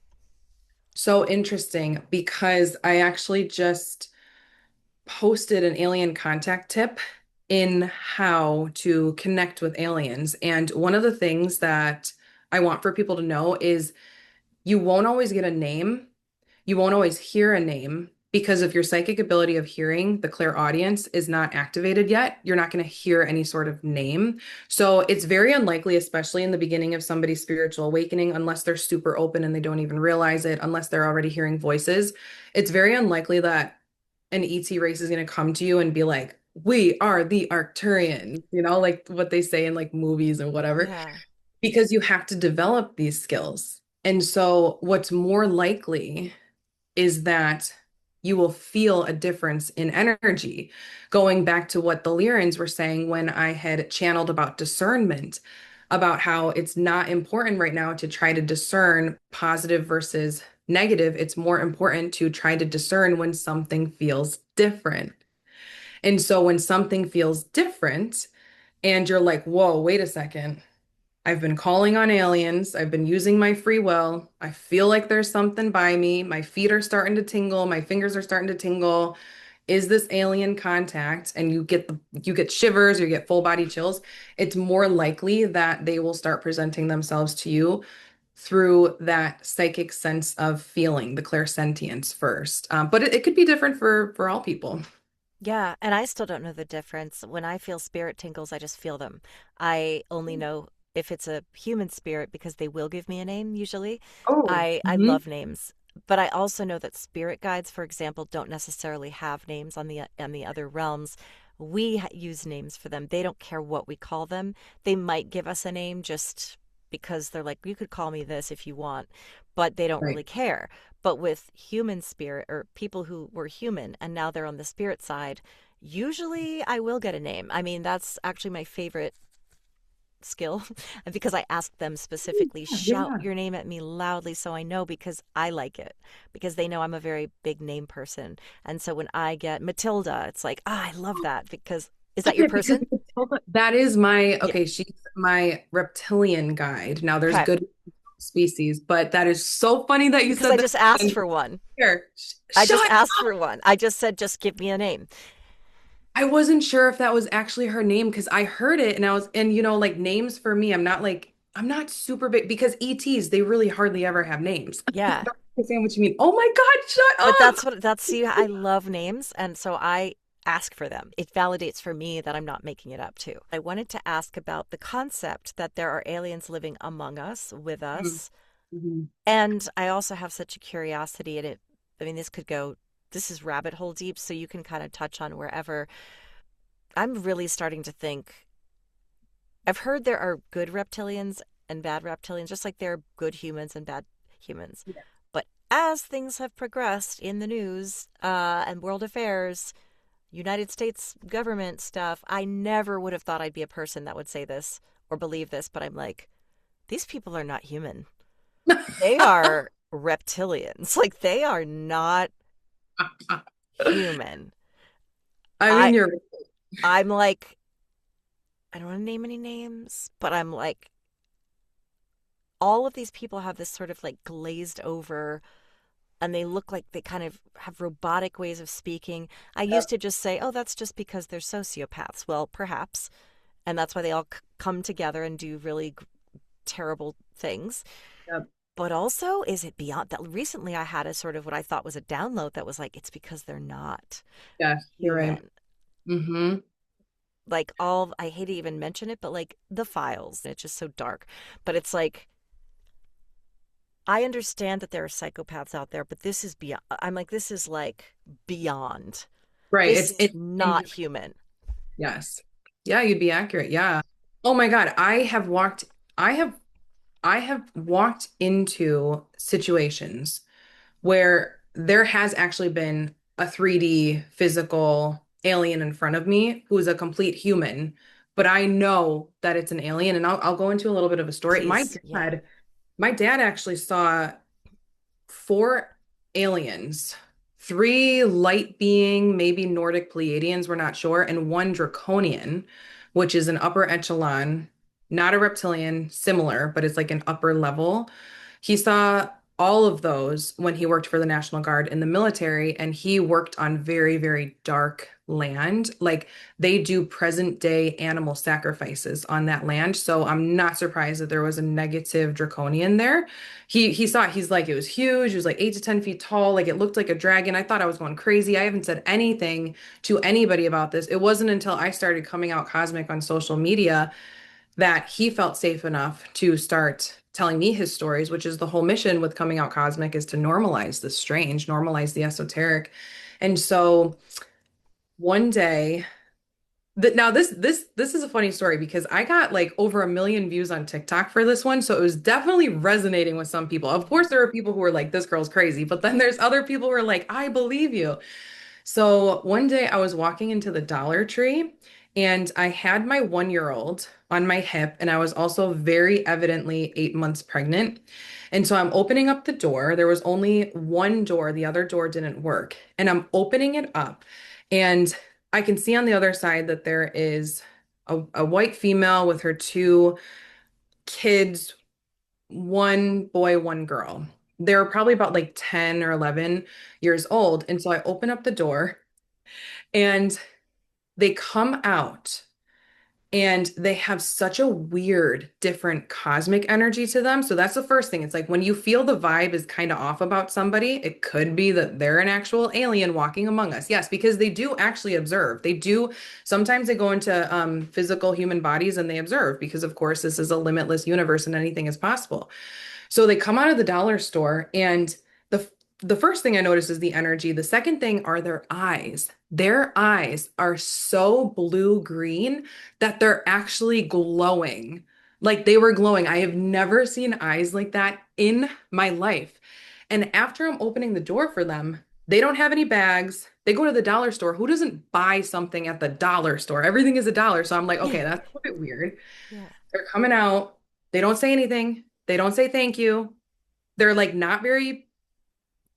So interesting because I actually just posted an alien contact tip in how to connect with aliens. And one of the things that I want for people to know is you won't always get a name. You won't always hear a name because if your psychic ability of hearing, the clairaudience, is not activated yet, you're not going to hear any sort of name. So it's very unlikely, especially in the beginning of somebody's spiritual awakening, unless they're super open and they don't even realize it, unless they're already hearing voices, it's very unlikely that an ET race is going to come to you and be like, we are the Arcturians, like what they say in like movies and whatever, Yeah. because you have to develop these skills. And so, what's more likely is that you will feel a difference in energy. Going back to what the Lyrans were saying when I had channeled about discernment, about how it's not important right now to try to discern positive versus negative. It's more important to try to discern when something feels different. And so when something feels different and you're like, whoa, wait a second. I've been calling on aliens. I've been using my free will. I feel like there's something by me. My feet are starting to tingle. My fingers are starting to tingle. Is this alien contact? And you get shivers, you get full body chills. It's more likely that they will start presenting themselves to you through that psychic sense of feeling, the clairsentience first. But it could be different for all people. Yeah, and I still don't know the difference. When I feel spirit tingles, I just feel them. I only know if it's a human spirit because they will give me a name usually. Oh, I mhm. love names, but I also know that spirit guides, for example, don't necessarily have names on the other realms. We use names for them. They don't care what we call them. They might give us a name just because they're like, you could call me this if you want, but they don't Right. really care. But with human spirit or people who were human and now they're on the spirit side, usually I will get a name. I mean, that's actually my favorite skill because I ask them specifically, Yeah, shout yeah. your name at me loudly so I know because I like it, because they know I'm a very big name person. And so when I get Matilda, it's like, I love that because is that Love your it because person? that is my Yeah. okay, she's my reptilian guide. Now there's Okay. good species, but that is so funny that you Because said I that. just asked And for one. here, I just shut asked up. for one. I just said, just give me a name. I wasn't sure if that was actually her name because I heard it and I was and like names for me, I'm not super big because ETs, they really hardly ever have names. I Yeah. don't understand what you mean. Oh my God, But shut up. see, I love names. And so I ask for them. It validates for me that I'm not making it up too. I wanted to ask about the concept that there are aliens living among us, with Mhm. us. Mhm. And I also have such a curiosity in it. I mean, this is rabbit hole deep, so you can kind of touch on wherever. I'm really starting to think. I've heard there are good reptilians and bad reptilians, just like there are good humans and bad humans. Yeah. But as things have progressed in the news and world affairs, United States government stuff, I never would have thought I'd be a person that would say this or believe this, but I'm like, these people are not human. They are reptilians. Like they are not human. I I mean, you're I'm like, I don't want to name any names, but I'm like, all of these people have this sort of like glazed over, and they look like they kind of have robotic ways of speaking. I used Yep, to just say, oh, that's just because they're sociopaths. Well, perhaps. And that's why they all come together and do really terrible things. yep. But also, is it beyond that? Recently, I had a sort of what I thought was a download that was like, it's because they're not Yes, you're right. human. Mm-hmm. Like, all, I hate to even mention it, but like the files, it's just so dark. But it's like, I understand that there are psychopaths out there, but this is beyond. I'm like, this is like beyond. Right. This It's is it. not human. Yes. Yeah, you'd be accurate. Yeah. Oh my God. I have I have walked into situations where there has actually been a 3D physical alien in front of me who is a complete human, but I know that it's an alien. And I'll go into a little bit of a story. Please, yeah. My dad actually saw four aliens, three light being, maybe Nordic Pleiadians, we're not sure, and one draconian, which is an upper echelon, not a reptilian, similar, but it's like an upper level. He saw all of those when he worked for the National Guard in the military, and he worked on very, very dark land. Like they do present day animal sacrifices on that land. So I'm not surprised that there was a negative draconian there. He saw it, he's like, it was huge. It was like 8 to 10 feet tall. Like it looked like a dragon. I thought I was going crazy. I haven't said anything to anybody about this. It wasn't until I started coming out cosmic on social media that he felt safe enough to start telling me his stories, which is the whole mission with coming out cosmic is to normalize the strange, normalize the esoteric. And so one day, now this is a funny story because I got like over 1 million views on TikTok for this one, so it was definitely resonating with some people. Of course, there are people who are like, "This girl's crazy," but then there's other people who are like, "I believe you." So one day I was walking into the Dollar Tree and I had my 1 year old on my hip, and I was also very evidently 8 months pregnant. And so I'm opening up the door. There was only one door, the other door didn't work. And I'm opening it up, and I can see on the other side that there is a white female with her two kids, one boy, one girl. They were probably about like 10 or 11 years old. And so I open up the door and they come out and they have such a weird, different cosmic energy to them. So that's the first thing. It's like when you feel the vibe is kind of off about somebody, it could be that they're an actual alien walking among us. Yes, because they do actually observe. They do, sometimes they go into physical human bodies and they observe because, of course, this is a limitless universe and anything is possible. So they come out of the dollar store, and the the first thing I notice is the energy. The second thing are their eyes. Their eyes are so blue green that they're actually glowing. Like they were glowing. I have never seen eyes like that in my life. And after I'm opening the door for them, they don't have any bags. They go to the dollar store. Who doesn't buy something at the dollar store? Everything is a dollar. So I'm like, okay, Yeah. that's a bit weird. Yeah. They're coming out. They don't say anything. They don't say thank you. They're like not very,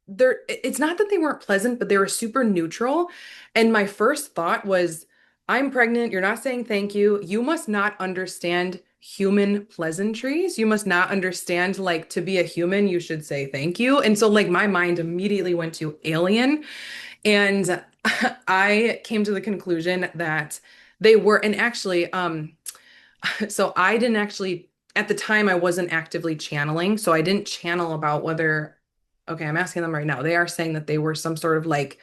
it's not that they weren't pleasant, but they were super neutral. And my first thought was, I'm pregnant. You're not saying thank you. You must not understand human pleasantries. You must not understand, like, to be a human, you should say thank you. And so, like, my mind immediately went to alien. And I came to the conclusion that they were, and actually, so I didn't actually, at the time, I wasn't actively channeling. So I didn't channel about whether, okay, I'm asking them right now. They are saying that they were some sort of like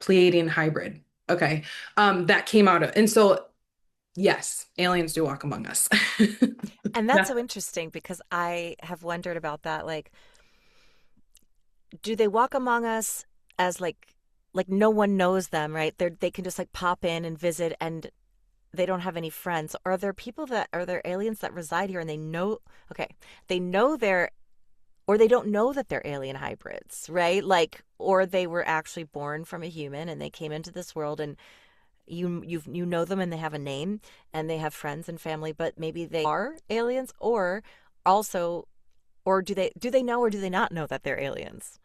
Pleiadian hybrid. Okay. That came out of, and so yes, aliens do walk among us. And that's That- so interesting because I have wondered about that. Like, do they walk among us as like no one knows them, right? They can just like pop in and visit, and they don't have any friends? Are there people that are there aliens that reside here and they know, okay, they know they're, or they don't know that they're alien hybrids, right? Like, or they were actually born from a human and they came into this world and you know them and they have a name and they have friends and family, but maybe they are aliens, or also, or do they know or do they not know that they're aliens?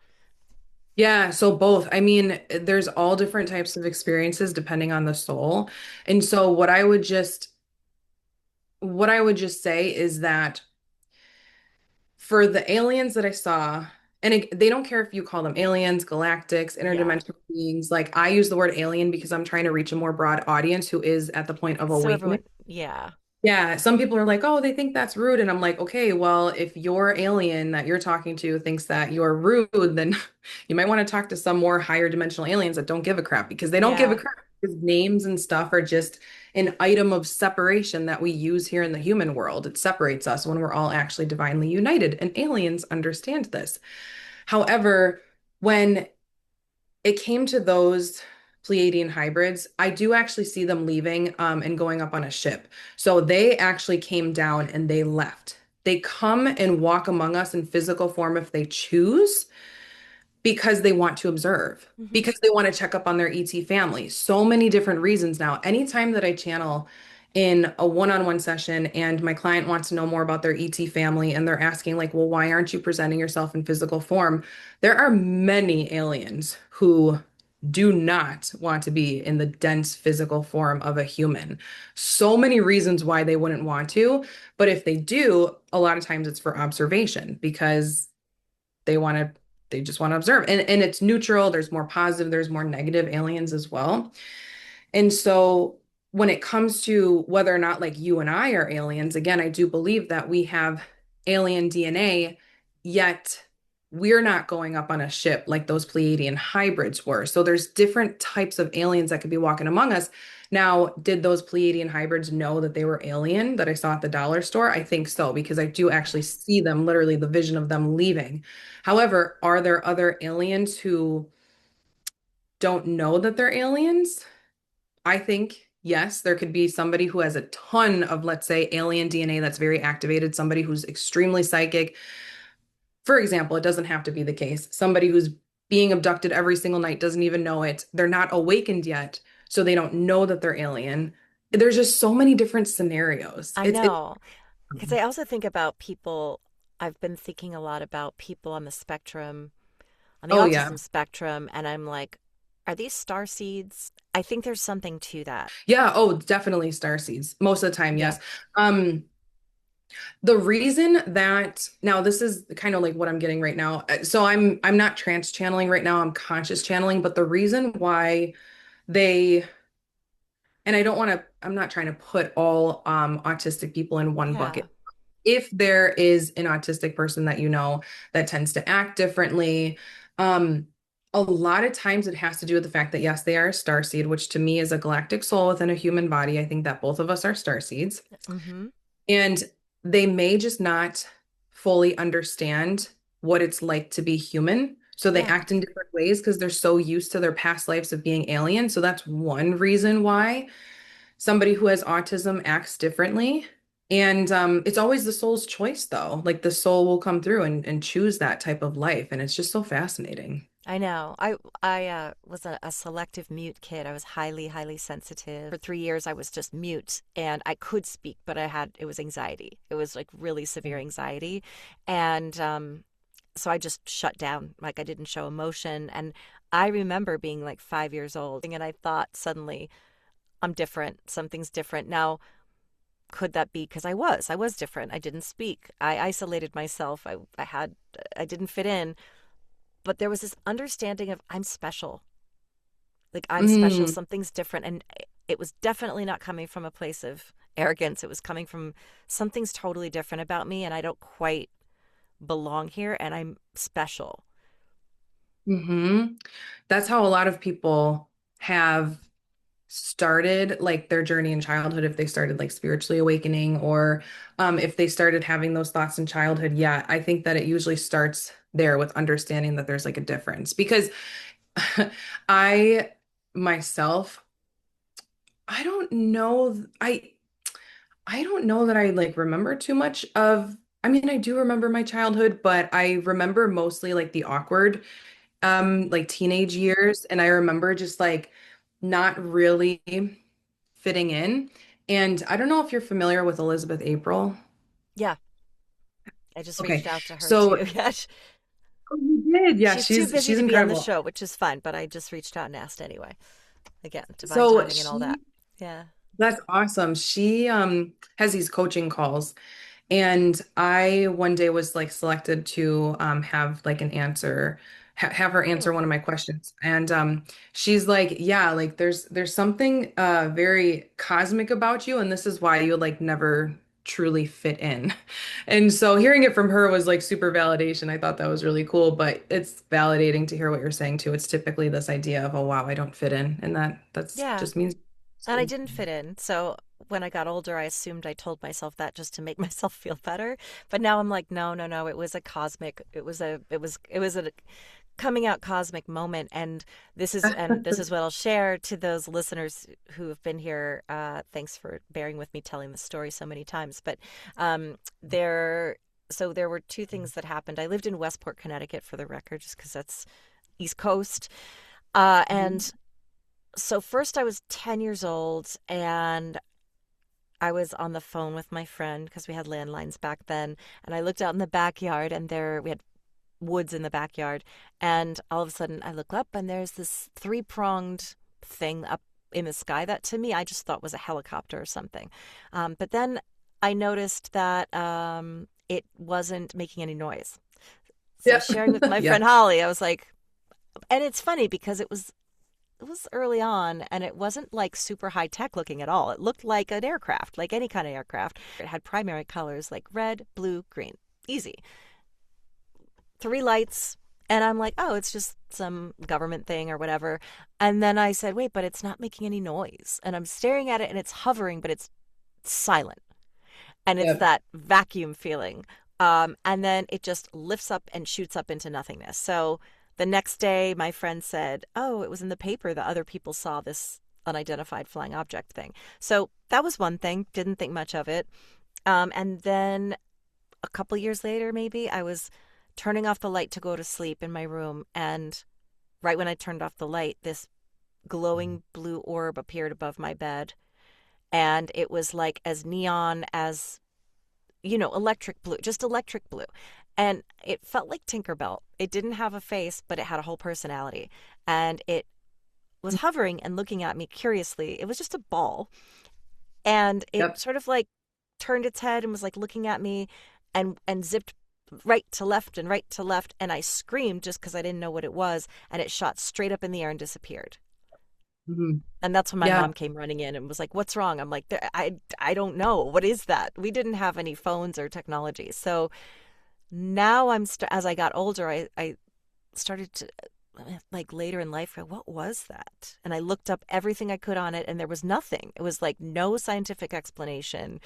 Yeah, so both. I mean, there's all different types of experiences depending on the soul. And so what I would just say is that for the aliens that I saw, and they don't care if you call them aliens, galactics, Yeah. interdimensional beings. Like I use the word alien because I'm trying to reach a more broad audience who is at the point of So everyone, awakening. yeah. Yeah, some people are like, oh, they think that's rude. And I'm like, okay, well, if your alien that you're talking to thinks that you're rude, then you might want to talk to some more higher dimensional aliens that don't give a crap because they don't give a Yeah. crap. Because names and stuff are just an item of separation that we use here in the human world. It separates us when we're all actually divinely united, and aliens understand this. However, when it came to those Pleiadian hybrids, I do actually see them leaving and going up on a ship. So they actually came down and they left. They come and walk among us in physical form if they choose, because they want to observe, Hmm. because they want to check up on their ET family. So many different reasons now. Anytime that I channel in a one-on-one session and my client wants to know more about their ET family and they're asking like, well, why aren't you presenting yourself in physical form? There are many aliens who do not want to be in the dense physical form of a human. So many reasons why they wouldn't want to, but if they do, a lot of times it's for observation because they want to they just want to observe. And it's neutral, there's more positive, there's more negative aliens as well. And so when it comes to whether or not like you and I are aliens, again, I do believe that we have alien DNA, yet we're not going up on a ship like those Pleiadian hybrids were. So there's different types of aliens that could be walking among us. Now, did those Pleiadian hybrids know that they were alien that I saw at the dollar store? I think so, because I do actually see them, literally the vision of them leaving. However, are there other aliens who don't know that they're aliens? I think, yes, there could be somebody who has a ton of, let's say, alien DNA that's very activated, somebody who's extremely psychic. For example, it doesn't have to be the case. Somebody who's being abducted every single night doesn't even know it. They're not awakened yet, so they don't know that they're alien. There's just so many different scenarios. I It's know. Because I also think about people, I've been thinking a lot about people on the spectrum, on the oh yeah. autism spectrum, and I'm like, are these star seeds? I think there's something to that. Yeah, oh, definitely star seeds. Most of the time, Yeah. yes. Um, The reason that now this is kind of like what I'm getting right now. So I'm not trance channeling right now. I'm conscious channeling, but the reason why they and I don't want to I'm not trying to put all autistic people in one Yeah. bucket. If there is an autistic person that you know that tends to act differently, um a lot of times it has to do with the fact that yes, they are a starseed, which to me is a galactic soul within a human body. I think that both of us are starseeds. Mm-hmm. And they may just not fully understand what it's like to be human. So they Yeah. act in different ways because they're so used to their past lives of being alien. So that's one reason why somebody who has autism acts differently. And it's always the soul's choice, though. Like the soul will come through and choose that type of life. And it's just so fascinating. I know. I was a selective mute kid. I was highly, highly sensitive. For 3 years, I was just mute, and I could speak, but it was anxiety. It was like really severe anxiety, and so I just shut down. Like I didn't show emotion, and I remember being like 5 years old, and I thought suddenly I'm different. Something's different now. Could that be because I was different? I didn't speak. I isolated myself. I didn't fit in, but there was this understanding of I'm special. Like I'm special, Mm, something's different. And it was definitely not coming from a place of arrogance. It was coming from something's totally different about me and I don't quite belong here and I'm special. hmm That's how a lot of people have started like their journey in childhood, if they started like spiritually awakening, or if they started having those thoughts in childhood. Yeah, I think that it usually starts there with understanding that there's like a difference because I myself I don't know. I don't know that I like remember too much of, I mean, I do remember my childhood, but I remember mostly like the awkward like teenage years, and I remember just like not really fitting in. And I don't know if you're familiar with Elizabeth April. Yeah, I just Okay. reached out to her So too. Yeah, oh, you did. Yeah, she's too busy she's to be on the incredible. show, which is fine, but I just reached out and asked anyway. Again, divine So timing and all that. she Yeah. that's awesome. She has these coaching calls. And I one day was like selected to have like an answer, have her answer Oh, one of my questions. And she's like, yeah, like there's something very cosmic about you, and this is why you like never truly fit in. And so hearing it from her was like super validation. I thought that was really cool, but it's validating to hear what you're saying too. It's typically this idea of, oh wow, I don't fit in, and that's yeah. just means. And I didn't fit in. So when I got older, I assumed I told myself that just to make myself feel better. But now I'm like, no, no, no. It was a cosmic. It was a coming out cosmic moment. And this is what I'll share to those listeners who have been here. Thanks for bearing with me telling the story so many times. But there, so there were two things that happened. I lived in Westport, Connecticut, for the record, just because that's East Coast. And so first I was 10 years old and I was on the phone with my friend because we had landlines back then. And I looked out in the backyard and there we had woods in the backyard. And all of a sudden I look up and there's this three-pronged thing up in the sky that to me I just thought was a helicopter or something. But then I noticed that it wasn't making any noise. So Yeah. sharing with my Yeah. friend Holly, I was like, and it's funny because it was early on and it wasn't like super high tech looking at all. It looked like an aircraft, like any kind of aircraft. It had primary colors like red, blue, green. Easy. Three lights. And I'm like, oh, it's just some government thing or whatever. And then I said, wait, but it's not making any noise. And I'm staring at it and it's hovering, but it's silent. And it's Yep. that vacuum feeling. And then it just lifts up and shoots up into nothingness. So the next day, my friend said, oh, it was in the paper that other people saw this unidentified flying object thing. So that was one thing. Didn't think much of it. And then a couple years later, maybe, I was turning off the light to go to sleep in my room. And right when I turned off the light, this glowing blue orb appeared above my bed. And it was like as neon as electric blue, just electric blue. And it felt like Tinkerbell. It didn't have a face, but it had a whole personality. And it was hovering and looking at me curiously. It was just a ball. And it Yep. sort of like turned its head and was like looking at me and zipped right to left and right to left. And I screamed just because I didn't know what it was. And it shot straight up in the air and disappeared. Mhm. And that's when my Yeah. mom came running in and was like, "What's wrong?" I'm like, I don't know. What is that?" We didn't have any phones or technology. So now as I got older, I started to like later in life go, what was that? And I looked up everything I could on it and there was nothing. It was like no scientific explanation,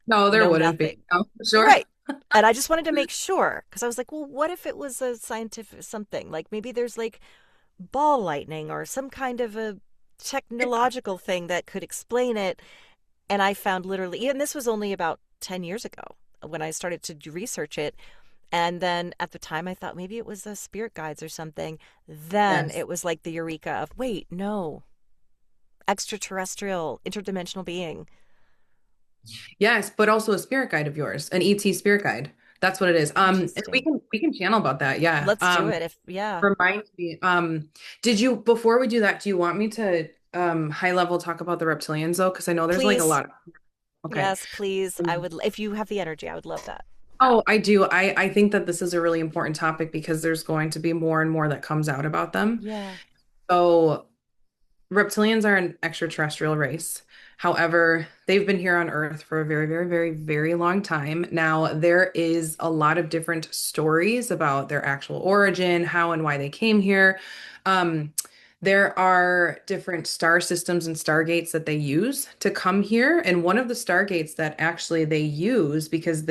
No, there no wouldn't be. nothing. No, for sure. Right. And I just wanted to make sure because I was like, well, what if it was a scientific something? Like maybe there's like ball lightning or some kind of a technological thing that could explain it. And I found literally, and this was only about 10 years ago when I started to research it. And then at the time, I thought maybe it was a spirit guides or something. Then Yes. it was like the eureka of, wait, no, extraterrestrial, interdimensional being. Yes, but also a spirit guide of yours, an ET spirit guide. That's what it is. And we Interesting. can channel about that. Yeah. Let's do it. If, yeah, Remind me. Did you before we do that, do you want me to high level talk about the reptilians though? Because I know there's like a please. lot of okay. Yes, please. I would, if you have the energy, I would love that. Oh, I do. I think that this is a really important topic because there's going to be more and more that comes out about them. Yeah. So reptilians are an extraterrestrial race. However, they've been here on Earth for a very, very, very, very long time. Now, there is a lot of different stories about their actual origin, how and why they came here. Um, there are different star systems and stargates that they use to come here. And one of the stargates that actually they use because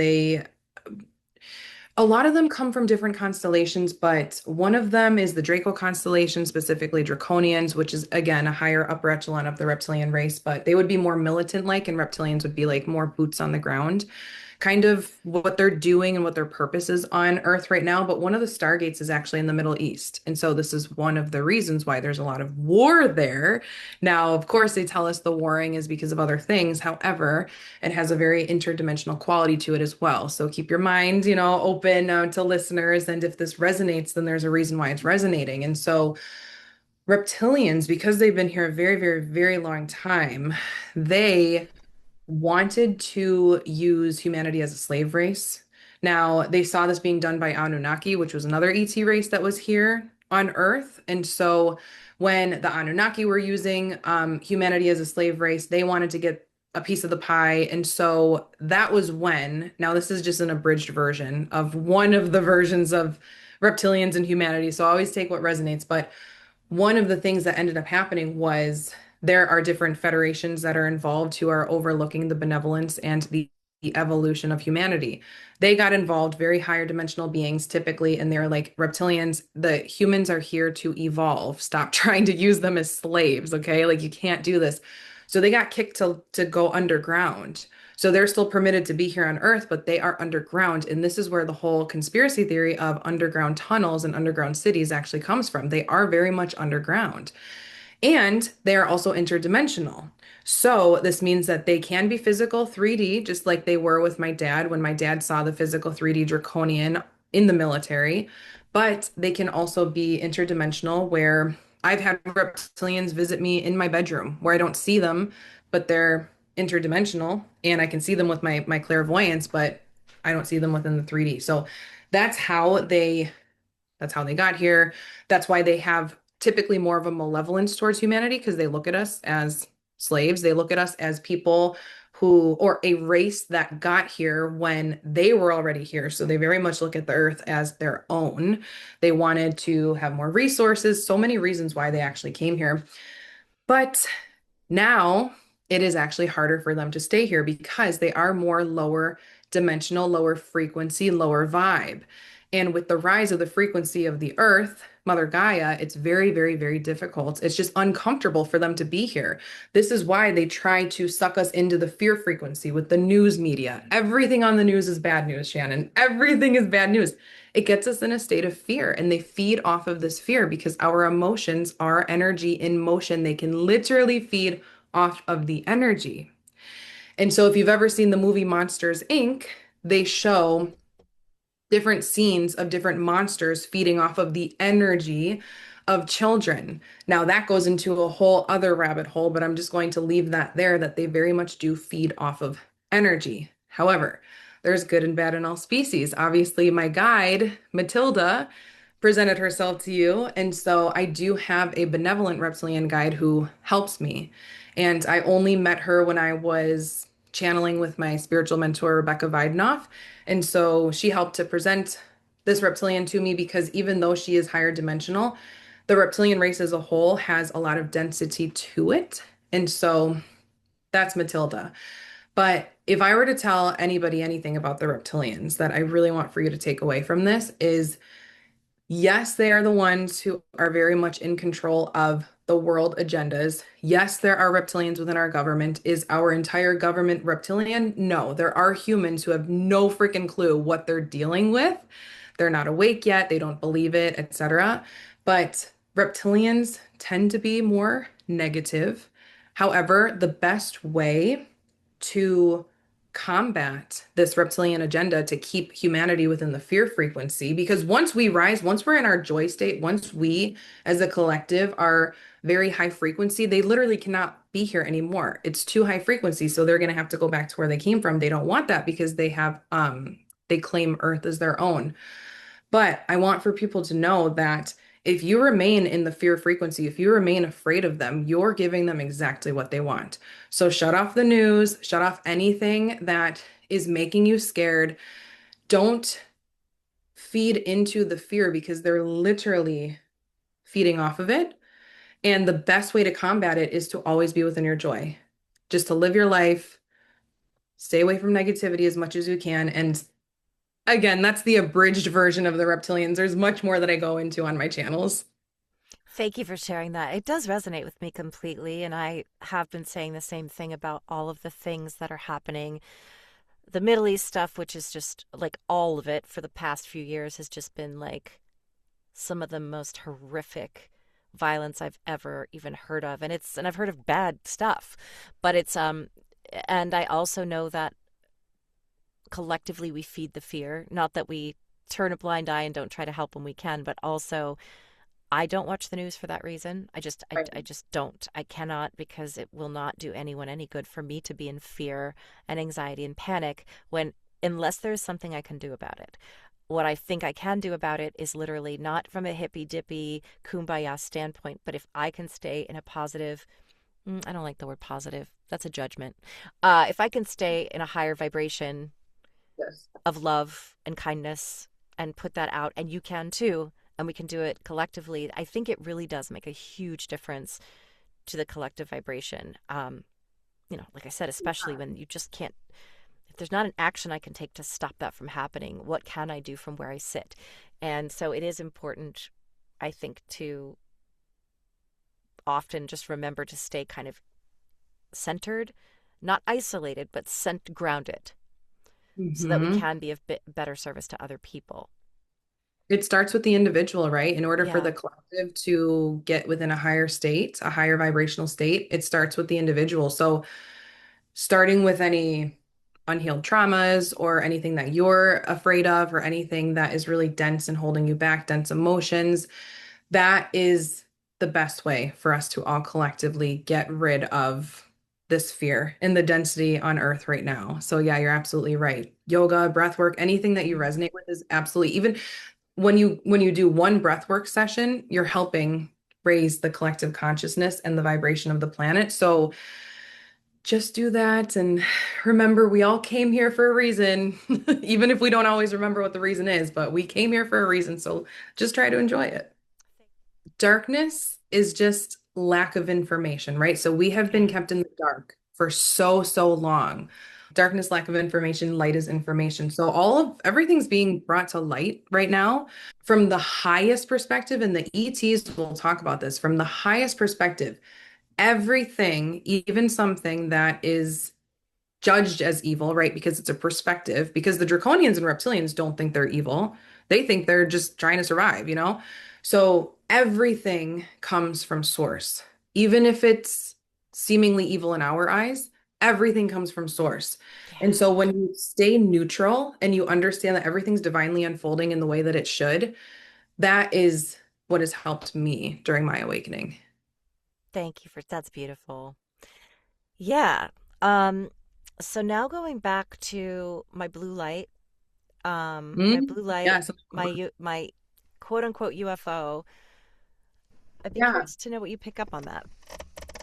A lot of them come from different constellations, but one of them is the Draco constellation, specifically Draconians, which is again a higher upper echelon of the reptilian race, but they would be more militant-like, and reptilians would be like more boots on the ground, kind of what they're doing and what their purpose is on Earth right now. But one of the stargates is actually in the Middle East. And so this is one of the reasons why there's a lot of war there. Now, of course, they tell us the warring is because of other things. However, it has a very interdimensional quality to it as well. So keep your mind, open to listeners. And if this resonates, then there's a reason why it's resonating. And so reptilians, because they've been here a very, very, very long time, they wanted to use humanity as a slave race. Now, they saw this being done by Anunnaki, which was another ET race that was here on Earth. And so when the Anunnaki were using humanity as a slave race, they wanted to get a piece of the pie. And so that was when, now this is just an abridged version of one of the versions of reptilians and humanity. So I always take what resonates. But one of the things that ended up happening was there are different federations that are involved who are overlooking the benevolence and the evolution of humanity. They got involved, very higher dimensional beings typically, and they're like reptilians, the humans are here to evolve. Stop trying to use them as slaves, okay? Like you can't do this. So they got kicked to go underground. So they're still permitted to be here on Earth, but they are underground. And this is where the whole conspiracy theory of underground tunnels and underground cities actually comes from. They are very much underground. And they are also interdimensional. So this means that they can be physical 3D, just like they were with my dad when my dad saw the physical 3D draconian in the military. But they can also be interdimensional, where I've had reptilians visit me in my bedroom where I don't see them, but they're interdimensional and I can see them with my clairvoyance, but I don't see them within the 3D. So that's how they that's how they got here. That's why they have typically more of a malevolence towards humanity because they look at us as slaves. They look at us as people or a race that got here when they were already here. So they very much look at the earth as their own. They wanted to have more resources, so many reasons why they actually came here. But now it is actually harder for them to stay here because they are more lower dimensional, lower frequency, lower vibe. And with the rise of the frequency of the earth, Mother Gaia, it's very, very, very difficult. It's just uncomfortable for them to be here. This is why they try to suck us into the fear frequency with the news media. Everything on the news is bad news, Shannon. Everything is bad news. It gets us in a state of fear, and they feed off of this fear because our emotions are energy in motion. They can literally feed off of the energy. And so, if you've ever seen the movie Monsters, Inc., they show different scenes of different monsters feeding off of the energy of children. Now, that goes into a whole other rabbit hole, but I'm just going to leave that there that they very much do feed off of energy. However, there's good and bad in all species. Obviously, my guide, Matilda, presented herself to you. And so I do have a benevolent reptilian guide who helps me. And I only met her when I was channeling with my spiritual mentor, Rebecca Videnoff. And so she helped to present this reptilian to me because even though she is higher dimensional, the reptilian race as a whole has a lot of density to it. And so that's Matilda. But if I were to tell anybody anything about the reptilians that I really want for you to take away from this is yes, they are the ones who are very much in control of the world agendas. Yes, there are reptilians within our government. Is our entire government reptilian? No, there are humans who have no freaking clue what they're dealing with. They're not awake yet, they don't believe it, etc. But reptilians tend to be more negative. However, the best way to combat this reptilian agenda to keep humanity within the fear frequency. Because once we rise, once we're in our joy state, once we as a collective are very high frequency, they literally cannot be here anymore. It's too high frequency. So they're going to have to go back to where they came from. They don't want that because they claim Earth as their own. But I want for people to know that if you remain in the fear frequency, if you remain afraid of them, you're giving them exactly what they want. So shut off the news, shut off anything that is making you scared. Don't feed into the fear because they're literally feeding off of it. And the best way to combat it is to always be within your joy, just to live your life, stay away from negativity as much as you can, and Again, that's the abridged version of the reptilians. There's much more that I go into on my channels. Thank you for sharing that. It does resonate with me completely. And I have been saying the same thing about all of the things that are happening. The Middle East stuff, which is just like all of it for the past few years, has just been like some of the most horrific violence I've ever even heard of. And I've heard of bad stuff, but and I also know that collectively we feed the fear, not that we turn a blind eye and don't try to help when we can, but also I don't watch the news for that reason. Right. I just don't. I cannot, because it will not do anyone any good for me to be in fear and anxiety and panic when unless there's something I can do about it. What I think I can do about it is literally not from a hippy dippy kumbaya standpoint, but if I can stay in a positive, I don't like the word positive. That's a judgment. If I can stay in a higher vibration Yes. of love and kindness and put that out, and you can too, and we can do it collectively, I think it really does make a huge difference to the collective vibration. Like I said, especially when you just can't, if there's not an action I can take to stop that from happening, what can I do from where I sit? And so it is important, I think, to often just remember to stay kind of centered, not isolated, but grounded, so that we Hmm. can be of better service to other people. It starts with the individual, right? In order for Yeah. the collective to get within a higher state, a higher vibrational state, it starts with the individual. So, starting with any unhealed traumas or anything that you're afraid of, or anything that is really dense and holding you back, dense emotions, that is the best way for us to all collectively get rid of this fear and the density on earth right now. So yeah, you're absolutely right. Yoga, breath work, anything that you Mhm. resonate with is absolutely, even when you do one breath work session, you're helping raise the collective consciousness and the vibration of the planet. So just do that and remember we all came here for a reason, even if we don't always remember what the reason is, but we came here for a reason. So just try to enjoy it. Darkness is just lack of information, right? So we have been Yeah. kept in the dark for so, so long. Darkness, lack of information, light is information. So all of everything's being brought to light right now from the highest perspective, and the ETs will talk about this from the highest perspective. Everything, even something that is judged as evil, right? Because it's a perspective, because the draconians and reptilians don't think they're evil. They think they're just trying to survive, you know? So everything comes from source. Even if it's seemingly evil in our eyes, everything comes from source. And Yeah. so when you stay neutral and you understand that everything's divinely unfolding in the way that it should, that is what has helped me during my awakening. Thank you for that's beautiful. Yeah. Um, so now going back to my Mm, blue light, yes. my quote unquote UFO. I'd be Yeah. curious to know what you pick up on that.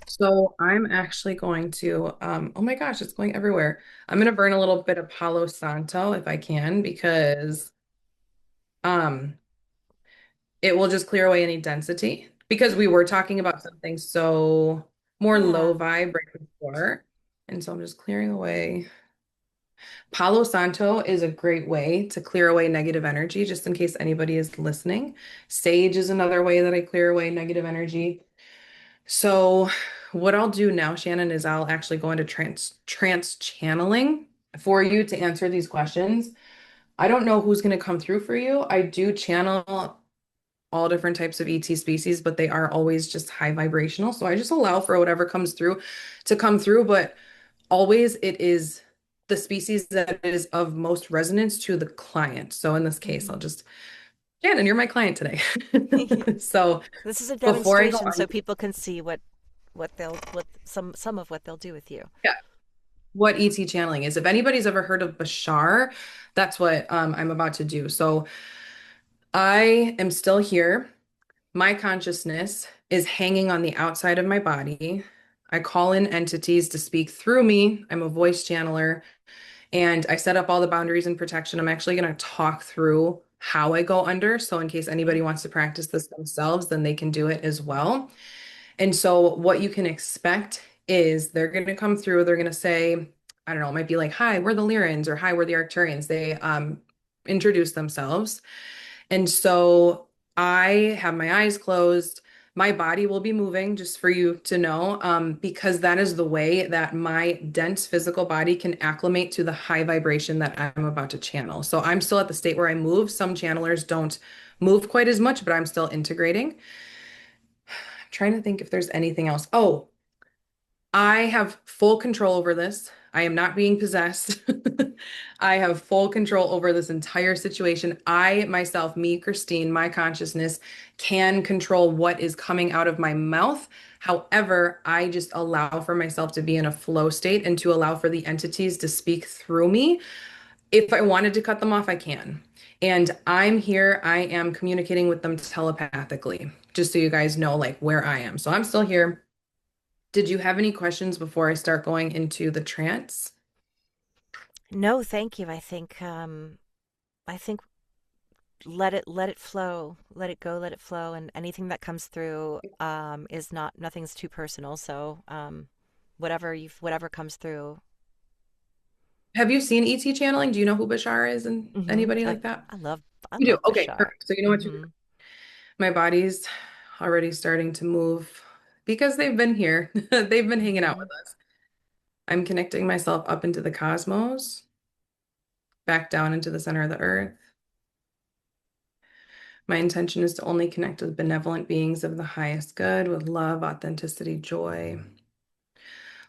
So I'm actually going to, oh my gosh, it's going everywhere. I'm going to burn a little bit of Palo Santo if I can, because um, it will just clear away any density. Because we were talking about something so more low Yeah. vibe right before. And so I'm just clearing away. Palo Santo is a great way to clear away negative energy, just in case anybody is listening. Sage is another way that I clear away negative energy. So what I'll do now, Shannon, is I'll actually go into trance channeling for you to answer these questions. I don't know who's going to come through for you. I do channel all different types of ET species, but they are always just high vibrational. So I just allow for whatever comes through to come through, but always it is the species that is of most resonance to the client. So in this case, I'll Hmm. just, Shannon, you're my client today. So This is a before I go demonstration on, so people can see what some of what they'll do with you. yeah, what ET channeling is. If anybody's ever heard of Bashar, that's what I'm about to do. So I am still here. My consciousness is hanging on the outside of my body. I call in entities to speak through me. I'm a voice channeler, and I set up all the boundaries and protection. I'm actually going to talk through how I go under. So, in case anybody Okay. wants to practice this themselves, then they can do it as well. And so, what you can expect is they're going to come through, they're going to say, I don't know, it might be like, hi, we're the Lyrans, or hi, we're the Arcturians. introduce themselves. And so I have my eyes closed. My body will be moving, just for you to know, because that is the way that my dense physical body can acclimate to the high vibration that I'm about to channel. So I'm still at the state where I move. Some channelers don't move quite as much, but I'm still integrating. I'm trying to think if there's anything else. Oh, I have full control over this. I am not being possessed. I have full control over this entire situation. I myself, me, Christine, my consciousness can control what is coming out of my mouth. However, I just allow for myself to be in a flow state and to allow for the entities to speak through me. If I wanted to cut them off, I can. And I'm here, I am communicating with them telepathically, just so you guys know like where I am. So I'm still here. Did you have any questions before I start going into the trance? No, thank you. I think let it flow, let it go, let it flow, and anything that comes through is not nothing's too personal. So whatever comes through. Have you seen ET channeling? Do you know who Bashar is and Hmm. anybody like that? I love I You do. love Okay, Bashar. perfect. So you know what Hmm. my body's already starting to move because they've been here. They've been hanging out Hmm. with us. I'm connecting myself up into the cosmos, back down into the center of the earth. My intention is to only connect with benevolent beings of the highest good with love, authenticity, joy.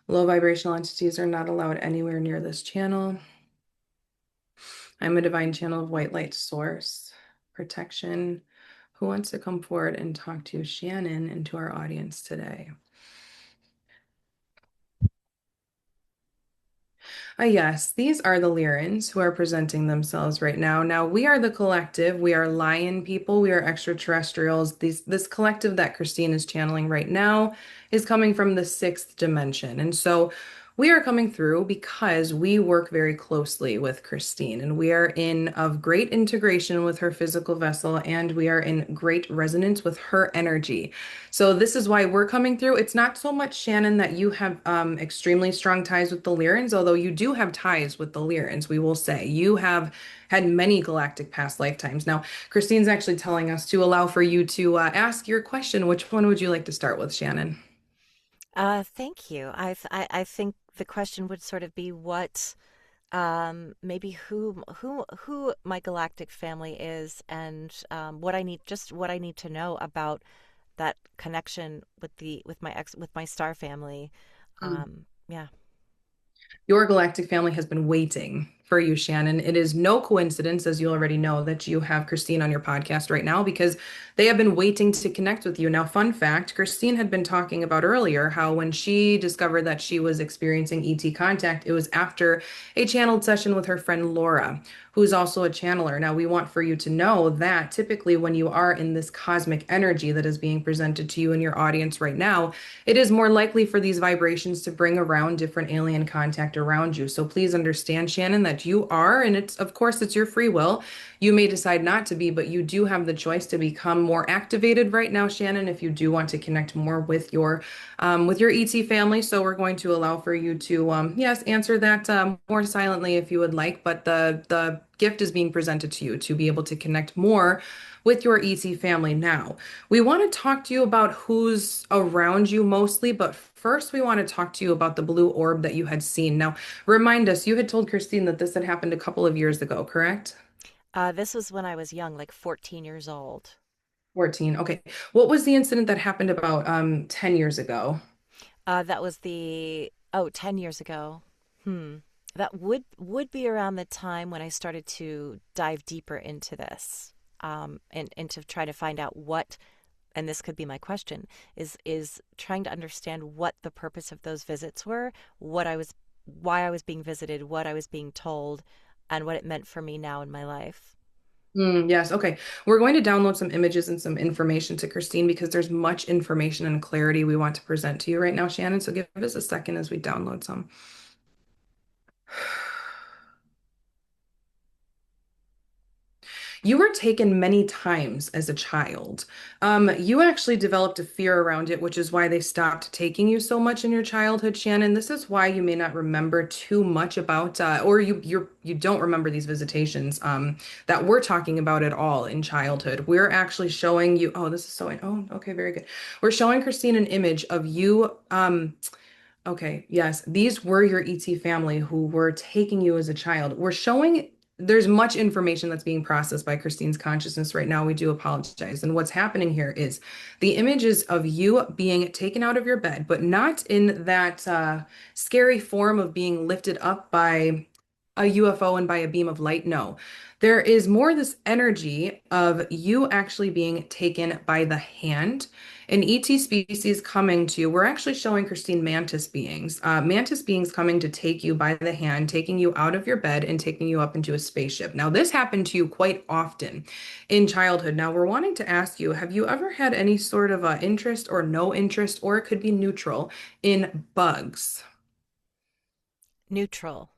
Low vibrational entities are not allowed anywhere near this channel. I'm a divine channel of white light source, protection. Who wants to come forward and talk to Shannon and to our audience today? Yes, these are the Lyrans who are presenting themselves right now. Now, we are the collective. We are lion people. We are extraterrestrials. This collective that Christine is channeling right now is coming from the sixth dimension. And so we are coming through because we work very closely with Christine and we are in of great integration with her physical vessel and we are in great resonance with her energy. So this is why we're coming through. It's not so much, Shannon, that you have extremely strong ties with the Lyrans, although you do have ties with the Lyrans, we will say. You have had many galactic past lifetimes. Now, Christine's actually telling us to allow for you to ask your question. Which one would you like to start with, Shannon? Thank you. I think the question would sort of be what maybe who my galactic family is and what I need to know about that connection with my star family. Yeah. Your galactic family has been waiting for you, Shannon. It is no coincidence, as you already know, that you have Christine on your podcast right now because they have been waiting to connect with you. Now, fun fact, Christine had been talking about earlier how when she discovered that she was experiencing ET contact, it was after a channeled session with her friend Laura, who is also a channeler. Now, we want for you to know that typically when you are in this cosmic energy that is being presented to you in your audience right now, it is more likely for these vibrations to bring around different alien contact around you. So please understand, Shannon, that you are, and it's, of course, it's your free will. You may decide not to be, but you do have the choice to become more activated right now, Shannon, if you do want to connect more with your ET family. So we're going to allow for you to, yes, answer that more silently if you would like, but the gift is being presented to you to be able to connect more with your ET family now. We want to talk to you about who's around you mostly, but first we want to talk to you about the blue orb that you had seen. Now, remind us, you had told Christine that this had happened a couple of years ago, correct? This was when I was young, like 14 years old. 14. Okay. What was the incident that happened about 10 years ago? That was 10 years ago. Hmm. That would be around the time when I started to dive deeper into this, and to try to find out what, and this could be my question, is trying to understand what the purpose of those visits were, why I was being visited, what I was being told, and what it meant for me now in my life. Yes. Okay. We're going to download some images and some information to Christine because there's much information and clarity we want to present to you right now, Shannon. So give us a second as we download some. You were taken many times as a child. You actually developed a fear around it, which is why they stopped taking you so much in your childhood, Shannon. This is why you may not remember too much about, or you don't remember these visitations that we're talking about at all in childhood. We're actually showing you. Oh, this is so. Oh, okay, very good. We're showing Christine an image of you. Okay, yes, these were your ET family who were taking you as a child. We're showing there's much information that's being processed by Christine's consciousness right now. We do apologize. And what's happening here is the images of you being taken out of your bed, but not in that scary form of being lifted up by a UFO and by a beam of light. No, there is more this energy of you actually being taken by the hand, an ET species coming to you. We're actually showing Christine mantis beings coming to take you by the hand, taking you out of your bed and taking you up into a spaceship. Now, this happened to you quite often in childhood. Now, we're wanting to ask you, have you ever had any sort of interest or no interest, or it could be neutral, in bugs? Neutral.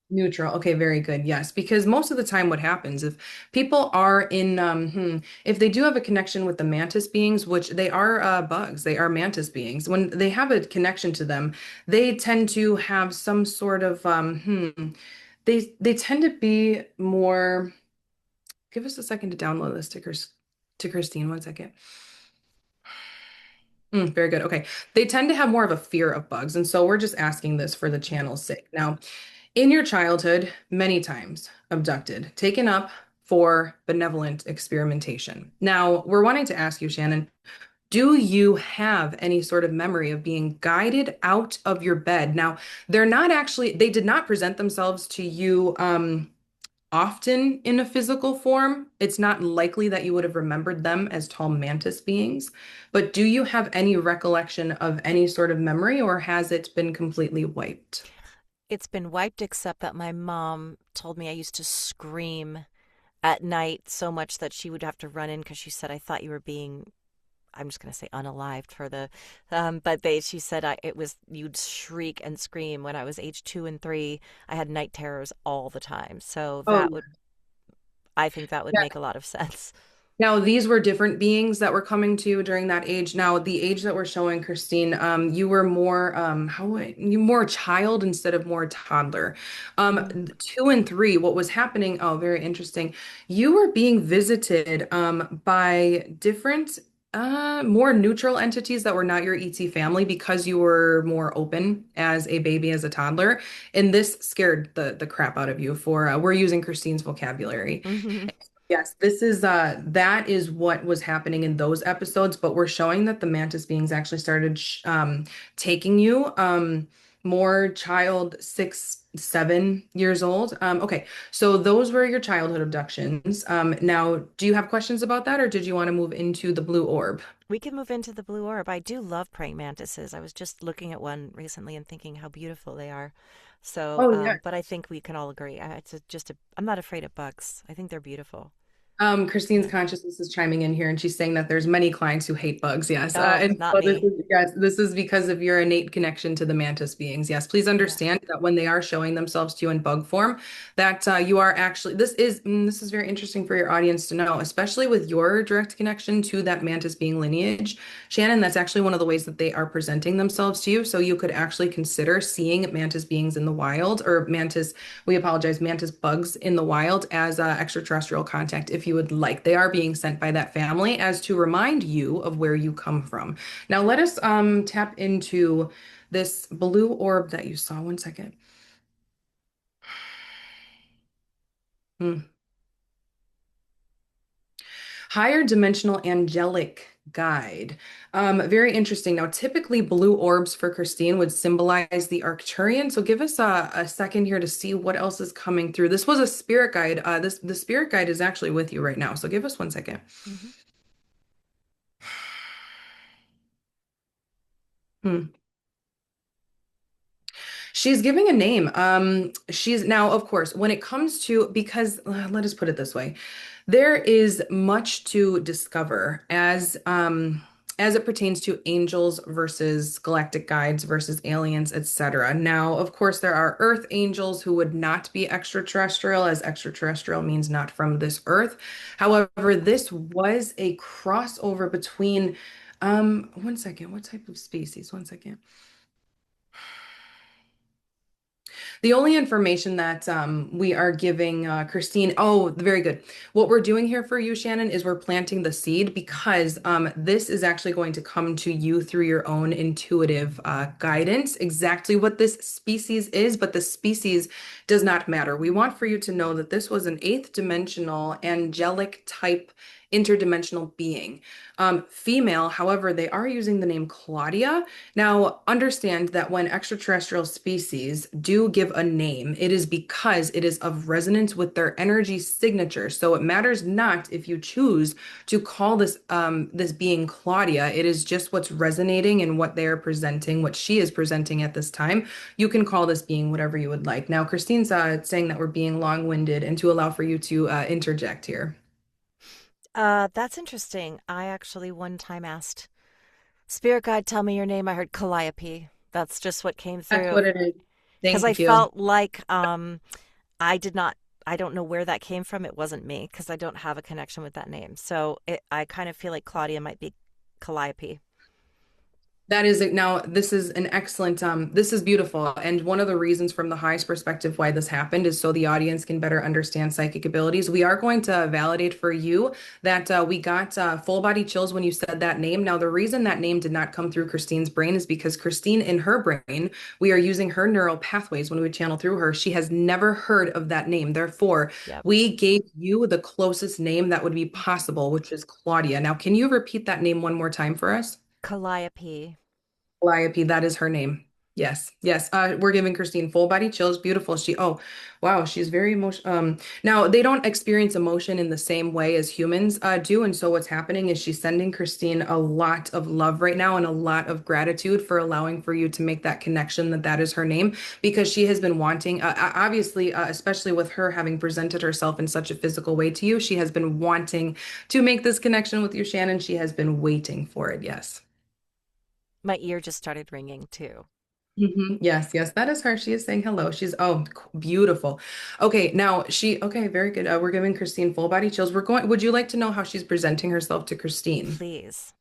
Neutral. Okay, very good. Yes, because most of the time, what happens if people are in, if they do have a connection with the mantis beings, which they are bugs, they are mantis beings. When they have a connection to them, they tend to have some sort of, they tend to be more. Give us a second to download this to Christine. One second. Very good. Okay. They tend to have more of a fear of bugs. And so we're just asking this for the channel's sake. Now, in your childhood, many times abducted, taken up for benevolent experimentation. Now, we're wanting to ask you, Shannon, do you have any sort of memory of being guided out of your bed? Now, they did not present themselves to you often in a physical form. It's not likely that you would have remembered them as tall mantis beings, but do you have any recollection of any sort of memory, or has it been completely wiped? It's been wiped, except that my mom told me I used to scream at night so much that she would have to run in because she said, I thought you were being, I'm just going to say unalived for the, she said it was, you'd shriek and scream when I was age 2 and 3. I had night terrors all the time. So Oh, I think that would make a lot of sense. now, these were different beings that were coming to you during that age. Now, the age that we're showing, Christine, you were more you more child instead of more toddler. Mm. 2 and 3, what was happening? Oh, very interesting. You were being visited by different more neutral entities that were not your ET family because you were more open as a baby, as a toddler, and this scared the crap out of you. For we're using Christine's vocabulary. Hmm. Yes, this is that is what was happening in those episodes, but we're showing that the mantis beings actually started taking you more child 6, 7 years old. Okay, so those were your childhood abductions. Now, do you have questions about that, or did you want to move into the blue orb? We can move into the blue orb. I do love praying mantises. I was just looking at one recently and thinking how beautiful they are. So, Oh, yeah. but I think we can all agree. I'm not afraid of bugs. I think they're beautiful. Christine's Yeah. consciousness is chiming in here, and she's saying that there's many clients who hate bugs. Yes, Oh, and not so this me. is yes, this is because of your innate connection to the mantis beings. Yes, please Yeah. understand that when they are showing themselves to you in bug form, that you are actually this is very interesting for your audience to know, especially with your direct connection to that mantis being lineage, Shannon. That's actually one of the ways that they are presenting themselves to you. So you could actually consider seeing mantis beings in the wild, or mantis. We apologize, mantis bugs in the wild as extraterrestrial contact if you would like. They are being sent by that family as to remind you of where you come from. Now let us tap into this blue orb that you saw. One second. Hmm. Higher dimensional angelic guide. Very interesting. Now, typically blue orbs for Christine would symbolize the Arcturian. So give us a second here to see what else is coming through. This was a spirit guide. The spirit guide is actually with you right now. So give us one second. Hmm. Hmm. She's giving a name. She's now, of course, when it comes to, because let us put it this way, there is much to discover as as it pertains to angels versus galactic guides versus aliens, etc. Now, of course, there are earth angels who would not be extraterrestrial, as extraterrestrial means not from this earth. However, this was a crossover between, one second, what type of species? One second. The only information that we are giving Christine, oh, very good. What we're doing here for you, Shannon, is we're planting the seed because this is actually going to come to you through your own intuitive guidance, exactly what this species is, but the species does not matter. We want for you to know that this was an eighth dimensional angelic type interdimensional being. Female, however, they are using the name Claudia. Now, understand that when extraterrestrial species do give a name, it is because it is of resonance with their energy signature. So it matters not if you choose to call this being Claudia. It is just what's resonating and what they are presenting, what she is presenting at this time. You can call this being whatever you would like. Now, Christine's saying that we're being long-winded and to allow for you to interject here. That's interesting. I actually one time asked Spirit Guide, tell me your name. I heard Calliope. That's just what came That's through what it is. because I Thank you. felt like I did not. I don't know where that came from. It wasn't me because I don't have a connection with that name. So I kind of feel like Claudia might be Calliope. That is it. Now, this is an excellent, this is beautiful. And one of the reasons from the highest perspective why this happened is so the audience can better understand psychic abilities. We are going to validate for you that we got full body chills when you said that name. Now, the reason that name did not come through Christine's brain is because Christine, in her brain, we are using her neural pathways when we channel through her. She has never heard of that name. Therefore, Yep. we gave you the closest name that would be possible, which is Claudia. Now, can you repeat that name one more time for us? Calliope. Calliope, that is her name. Yes, yes. We're giving Christine full body chills. Beautiful. Oh, wow. She's very emotional. Now they don't experience emotion in the same way as humans do, and so what's happening is she's sending Christine a lot of love right now and a lot of gratitude for allowing for you to make that connection that that is her name because she has been wanting, obviously, especially with her having presented herself in such a physical way to you, she has been wanting to make this connection with you, Shannon. She has been waiting for it. Yes. My ear just started ringing too. Yes, yes, that is her. She is saying hello. Beautiful. Okay, now okay, very good. We're giving Christine full body chills. Would you like to know how she's presenting herself to Christine? Please.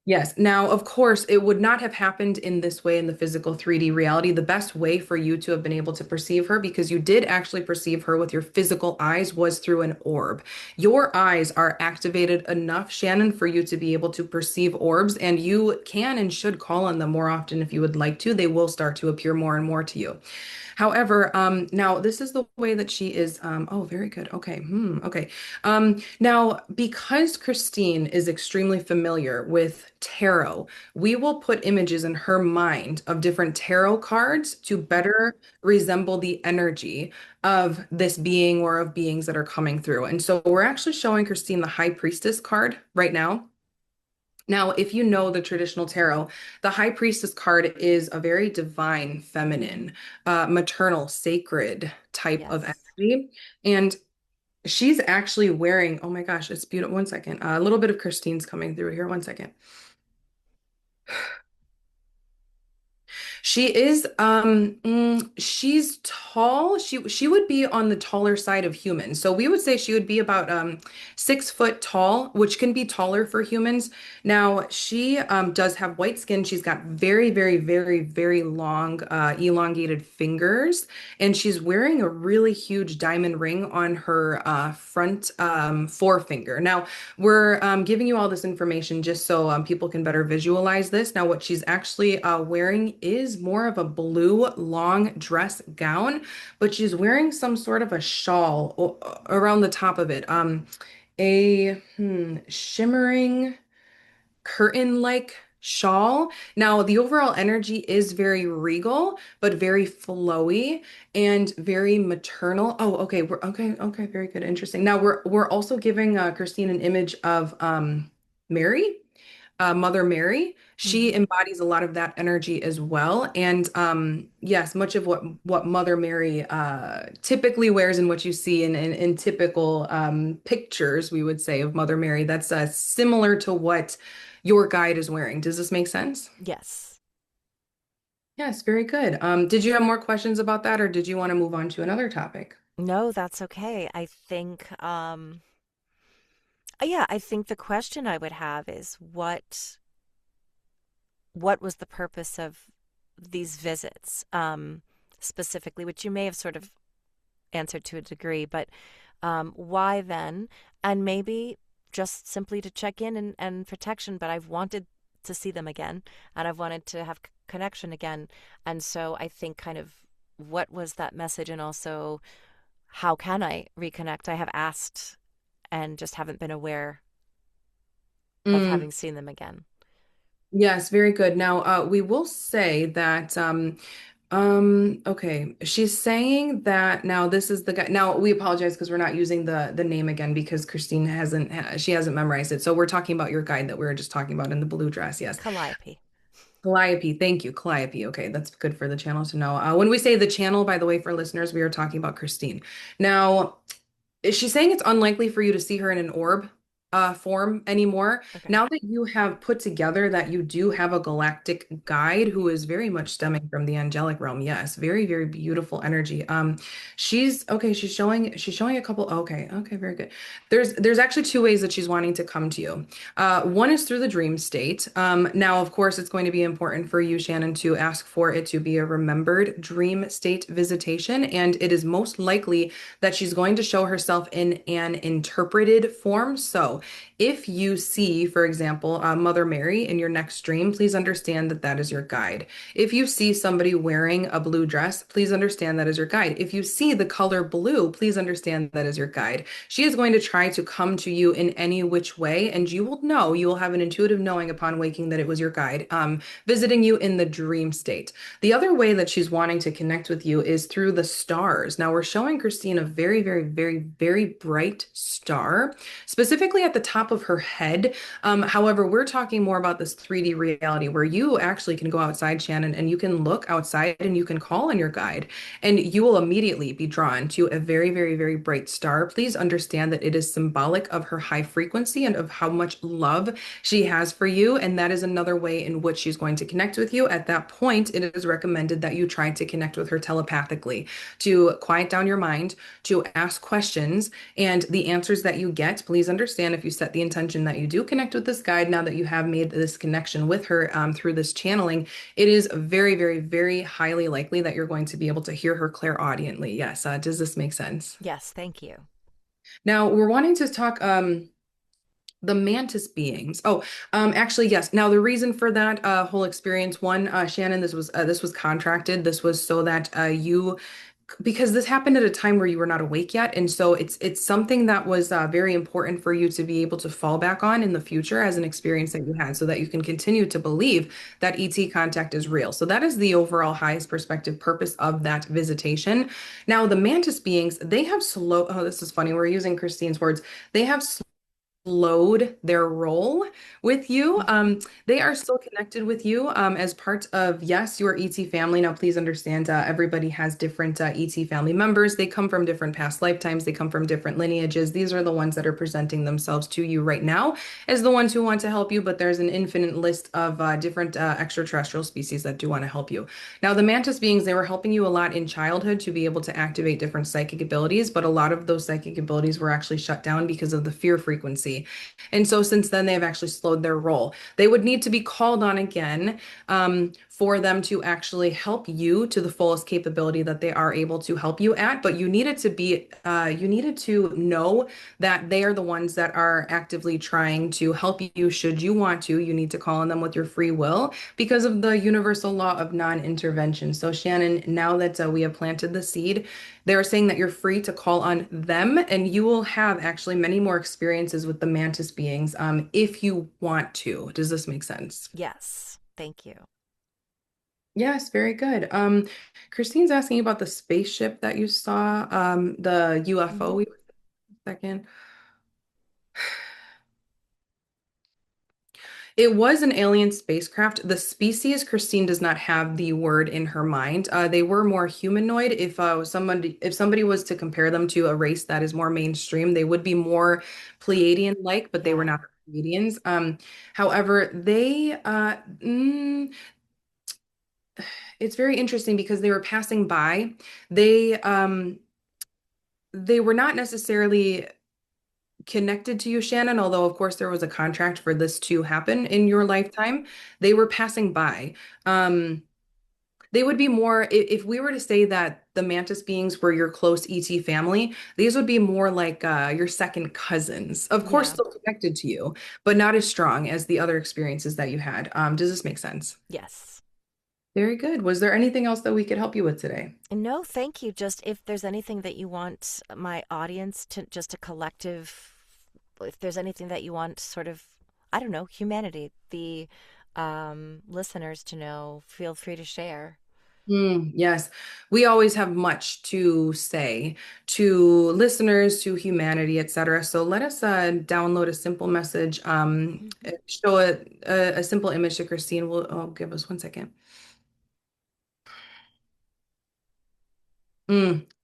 Yes. Now, of course, it would not have happened in this way in the physical 3D reality. The best way for you to have been able to perceive her, because you did actually perceive her with your physical eyes, was through an orb. Your eyes are activated enough, Shannon, for you to be able to perceive orbs, and you can and should call on them more often if you would like to. They will start to appear more and more to you. However, now this is the way that she is. Oh, very good. Okay. Okay. Now, because Christine is extremely familiar with tarot, we will put images in her mind of different tarot cards to better resemble the energy of this being or of beings that are coming through. And so we're actually showing Christine the High Priestess card right now. Now, if you know the traditional tarot, the High Priestess card is a very divine, feminine, maternal, sacred type of Yes. energy. And she's actually wearing, oh my gosh, it's beautiful. One second. A little bit of Christine's coming through here. One second. She is she's tall. She would be on the taller side of humans. So we would say she would be about 6 foot tall, which can be taller for humans. Now she does have white skin. She's got very, very, very, very long elongated fingers, and she's wearing a really huge diamond ring on her front forefinger. Now we're giving you all this information just so people can better visualize this. Now, what she's actually wearing is more of a blue long dress gown, but she's wearing some sort of a shawl around the top of it. A shimmering curtain-like shawl. Now, the overall energy is very regal, but very flowy and very maternal. Oh, okay. Okay. Very good. Interesting. Now we're also giving Christine an image of Mary. Mother Mary. She Hmm. embodies a lot of that energy as well. And yes, much of what Mother Mary typically wears and what you see in typical pictures, we would say, of Mother Mary, that's similar to what your guide is wearing. Does this make sense? Yes. Yes, very good. Did you have more questions about that, or did you want to move on to another topic? No, that's okay. I think, yeah, I think the question I would have is what was the purpose of these visits, specifically, which you may have sort of answered to a degree, but why then? And maybe just simply to check in and protection, but I've wanted to see them again and I've wanted to have connection again. And so I think kind of what was that message and also how can I reconnect? I have asked and just haven't been aware of Mm, having seen them again. yes, very good. Now, we will say that okay, she's saying that now this is the guy. Now we apologize because we're not using the name again because Christine she hasn't memorized it. So we're talking about your guide that we were just talking about in the blue dress. Yes. Calliope. Calliope, thank you. Calliope. Okay, that's good for the channel to know. When we say the channel, by the way, for listeners, we are talking about Christine. Now, is she saying it's unlikely for you to see her in an orb form anymore? Okay. Now that you have put together that you do have a galactic guide who is very much stemming from the angelic realm. Yes, very, very beautiful energy. She's okay, she's showing a couple. Okay, okay, very good. There's actually two ways that she's wanting to come to you. One is through the dream state. Now, of course, it's going to be important for you, Shannon, to ask for it to be a remembered dream state visitation, and it is most likely that she's going to show herself in an interpreted form. So, if you see, for example, Mother Mary in your next dream, please understand that that is your guide. If you see somebody wearing a blue dress, please understand that is your guide. If you see the color blue, please understand that is your guide. She is going to try to come to you in any which way, and you will have an intuitive knowing upon waking that it was your guide, visiting you in the dream state. The other way that she's wanting to connect with you is through the stars. Now, we're showing Christine a very, very, very, very bright star, specifically at the top of her head. However, we're talking more about this 3D reality where you actually can go outside, Shannon, and you can look outside and you can call on your guide, and you will immediately be drawn to a very, very, very bright star. Please understand that it is symbolic of her high frequency and of how much love she has for you. And that is another way in which she's going to connect with you. At that point, it is recommended that you try to connect with her telepathically to quiet down your mind, to ask questions, and the answers that you get. Please understand if you set the intention that you do connect with this guide, now that you have made this connection with her through this channeling, it is very, very, very highly likely that you're going to be able to hear her clairaudiently. Yes. Does this make sense? Yes, thank you. Now, we're wanting to talk the mantis beings. Oh, actually, yes. Now, the reason for that whole experience, one, Shannon, this was contracted. This was so that you, because this happened at a time where you were not awake yet, and so it's something that was very important for you to be able to fall back on in the future as an experience that you had, so that you can continue to believe that ET contact is real. So that is the overall highest perspective purpose of that visitation. Now, the mantis beings, they have slow. Oh, this is funny. We're using Christine's words. They have slowed their role with you. Hmm. They are still connected with you as part of, yes, your ET family. Now, please understand, everybody has different ET family members. They come from different past lifetimes. They come from different lineages. These are the ones that are presenting themselves to you right now as the ones who want to help you, but there's an infinite list of different extraterrestrial species that do want to help you. Now, the mantis beings, they were helping you a lot in childhood to be able to activate different psychic abilities, but a lot of those psychic abilities were actually shut down because of the fear frequency. And so since then, they have actually slowed their role. They would need to be called on again for them to actually help you to the fullest capability that they are able to help you at. But you needed to know that they are the ones that are actively trying to help you should you want to. You need to call on them with your free will because of the universal law of non-intervention. So, Shannon, now that we have planted the seed, they're saying that you're free to call on them, and you will have actually many more experiences with the mantis beings if you want to. Does this make sense? Yes, thank you. Yes, very good. Christine's asking about the spaceship that you saw, the UFO. Hmm. We second. It was an alien spacecraft. The species, Christine does not have the word in her mind. They were more humanoid. If somebody was to compare them to a race that is more mainstream, they would be more Pleiadian-like, but they were Yeah. not Pleiadians. However, it's very interesting because they were passing by. They they were not necessarily connected to you, Shannon, although of course there was a contract for this to happen in your lifetime. They were passing by. Um, they would be more, if we were to say that the mantis beings were your close ET family, these would be more like your second cousins. Of course, Yeah. still connected to you, but not as strong as the other experiences that you had. Does this make sense? Yes. Very good. Was there anything else that we could help you with today? No, thank you. Just if there's anything that you want my audience to, just a collective, if there's anything that you want sort of, I don't know, humanity, the listeners to know, feel free to share. Yes, we always have much to say to listeners, to humanity, etc. So let us download a simple message, Mhm. show a simple image to Christine. Give us 1 second.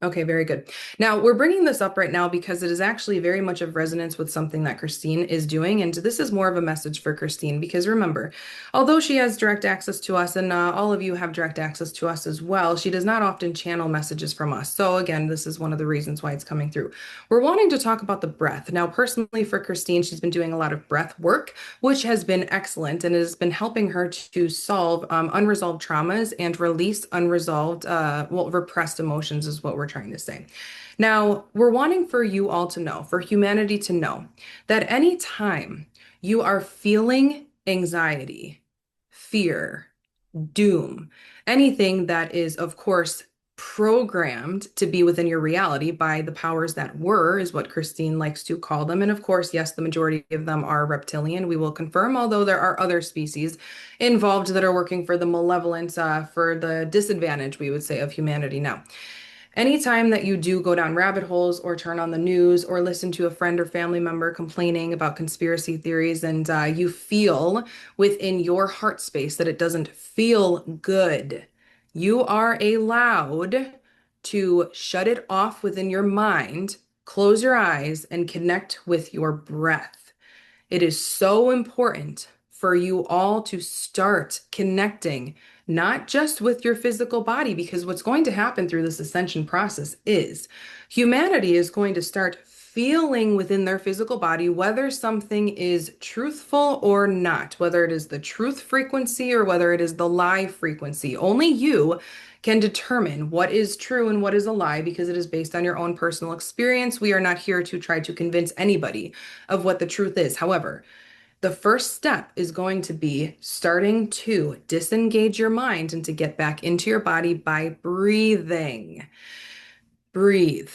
Okay, very good. Now, we're bringing this up right now because it is actually very much of resonance with something that Christine is doing. And this is more of a message for Christine because remember, although she has direct access to us and all of you have direct access to us as well, she does not often channel messages from us. So, again, this is one of the reasons why it's coming through. We're wanting to talk about the breath. Now, personally, for Christine, she's been doing a lot of breath work, which has been excellent and it has been helping her to solve unresolved traumas and release unresolved, repressed emotions, is what we're trying to say. Now, we're wanting for you all to know, for humanity to know, that anytime you are feeling anxiety, fear, doom, anything that is, of course, programmed to be within your reality by the powers that were, is what Christine likes to call them. And of course, yes, the majority of them are reptilian. We will confirm, although there are other species involved that are working for the malevolence, for the disadvantage, we would say, of humanity now. Anytime that you do go down rabbit holes or turn on the news or listen to a friend or family member complaining about conspiracy theories and you feel within your heart space that it doesn't feel good, you are allowed to shut it off within your mind, close your eyes, and connect with your breath. It is so important for you all to start connecting, not just with your physical body, because what's going to happen through this ascension process is humanity is going to start feeling within their physical body whether something is truthful or not, whether it is the truth frequency or whether it is the lie frequency. Only you can determine what is true and what is a lie because it is based on your own personal experience. We are not here to try to convince anybody of what the truth is. However, the first step is going to be starting to disengage your mind and to get back into your body by breathing. Breathe.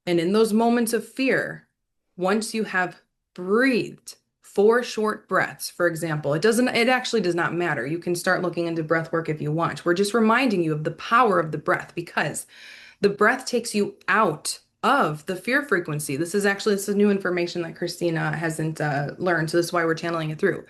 And in those moments of fear, once you have breathed 4 short breaths, for example, it actually does not matter. You can start looking into breath work if you want. We're just reminding you of the power of the breath because the breath takes you out of the fear frequency. This is new information that Christina hasn't learned. So this is why we're channeling it through.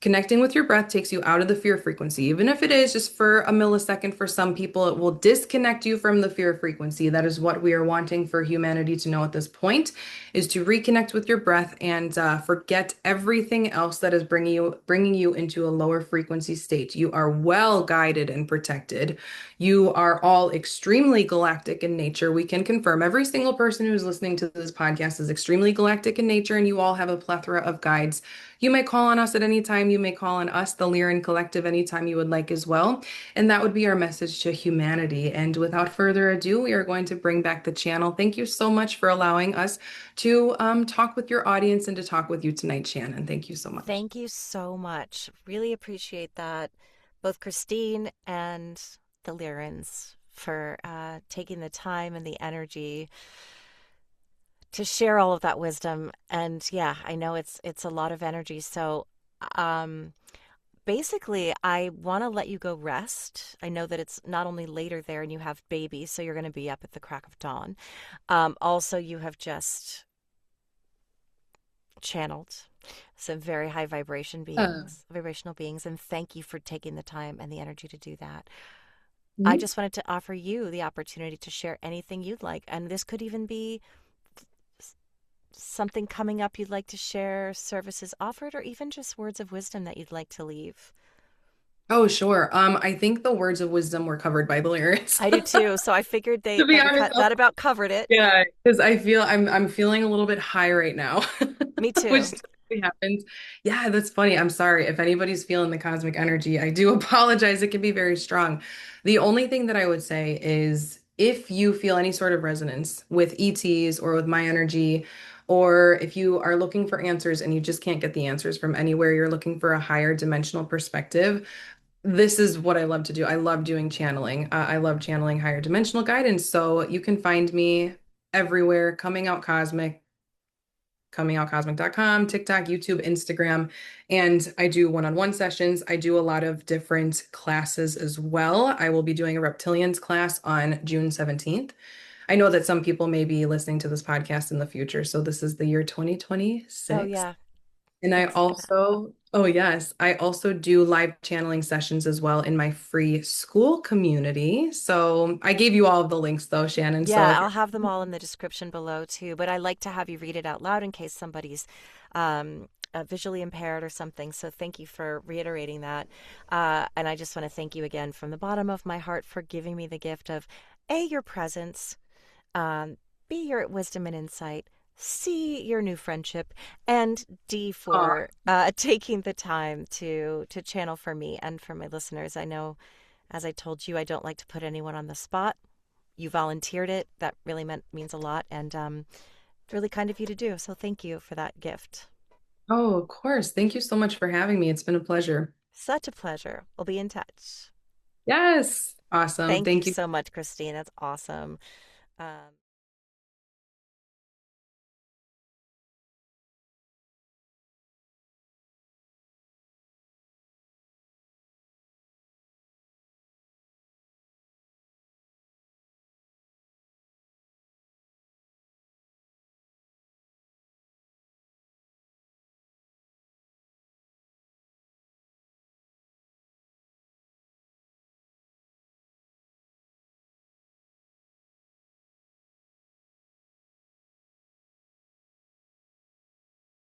Connecting with your breath takes you out of the fear frequency. Even if it is just for a millisecond for some people, it will disconnect you from the fear frequency. That is what we are wanting for humanity to know at this point, is to reconnect with your breath and forget everything else that is bringing you into a lower frequency state. You are well guided and protected. You are all extremely galactic in nature. We can confirm every single person who is listening to this podcast is extremely galactic in nature, and you all have a plethora of guides. You may call on us at any time. You may call on us, the Lyran Collective, anytime you would like as well. And that would be our message to humanity. And without further ado, we are going to bring back the channel. Thank you so much for allowing us to talk with your audience and to talk with you tonight, Shannon. Thank you so much. Thank you so much. Really appreciate that, both Christine and the Lyrans, for taking the time and the energy to share all of that wisdom. And yeah, I know it's a lot of energy. So um, basically, I want to let you go rest. I know that it's not only later there and you have babies, so you're going to be up at the crack of dawn. Also, you have just channeled Some very high vibration Uh, beings, vibrational beings, and thank you for taking the time and the energy to do that. I mhm. just wanted to offer you the opportunity to share anything you'd like, and this could even be something coming up you'd like to share, services offered, or even just words of wisdom that you'd like to leave. Oh, sure. I think the words of wisdom were covered by the lyrics. I do too, so I figured To be honest, that about covered it. yeah, because I feel I'm feeling a little bit high right now, Me which too. typically happens. Yeah, that's funny. I'm sorry if anybody's feeling the cosmic energy. I do apologize. It can be very strong. The only thing that I would say is if you feel any sort of resonance with ETs or with my energy, or if you are looking for answers and you just can't get the answers from anywhere, you're looking for a higher dimensional perspective. This is what I love to do. I love doing channeling. I love channeling higher dimensional guidance. So you can find me everywhere, comingoutcosmic.com, TikTok, YouTube, Instagram. And I do one-on-one sessions. I do a lot of different classes as well. I will be doing a reptilians class on June 17th. I know that some people may be listening to this podcast in the future. So this is the year Oh 2026. yeah, And I it's also, oh yes, I also do live channeling sessions as well in my free school community. So I gave you all of the links though, Shannon. So yeah. if I'll have them all in the description below too. But I like to have you read it out loud in case somebody's visually impaired or something. So thank you for reiterating that. And I just want to thank you again from the bottom of my heart for giving me the gift of A, your presence, um, B, your wisdom and insight, C, your new friendship, and D, you're, for taking the time to channel for me and for my listeners. I know, as I told you, I don't like to put anyone on the spot. You volunteered it. That really means a lot, and really kind of you to do. So thank you for that gift. oh, of course. Thank you so much for having me. It's been a pleasure. Such a pleasure. We'll be in touch. Yes. Awesome. Thank you Thank you. so much, Christine. That's awesome. Um,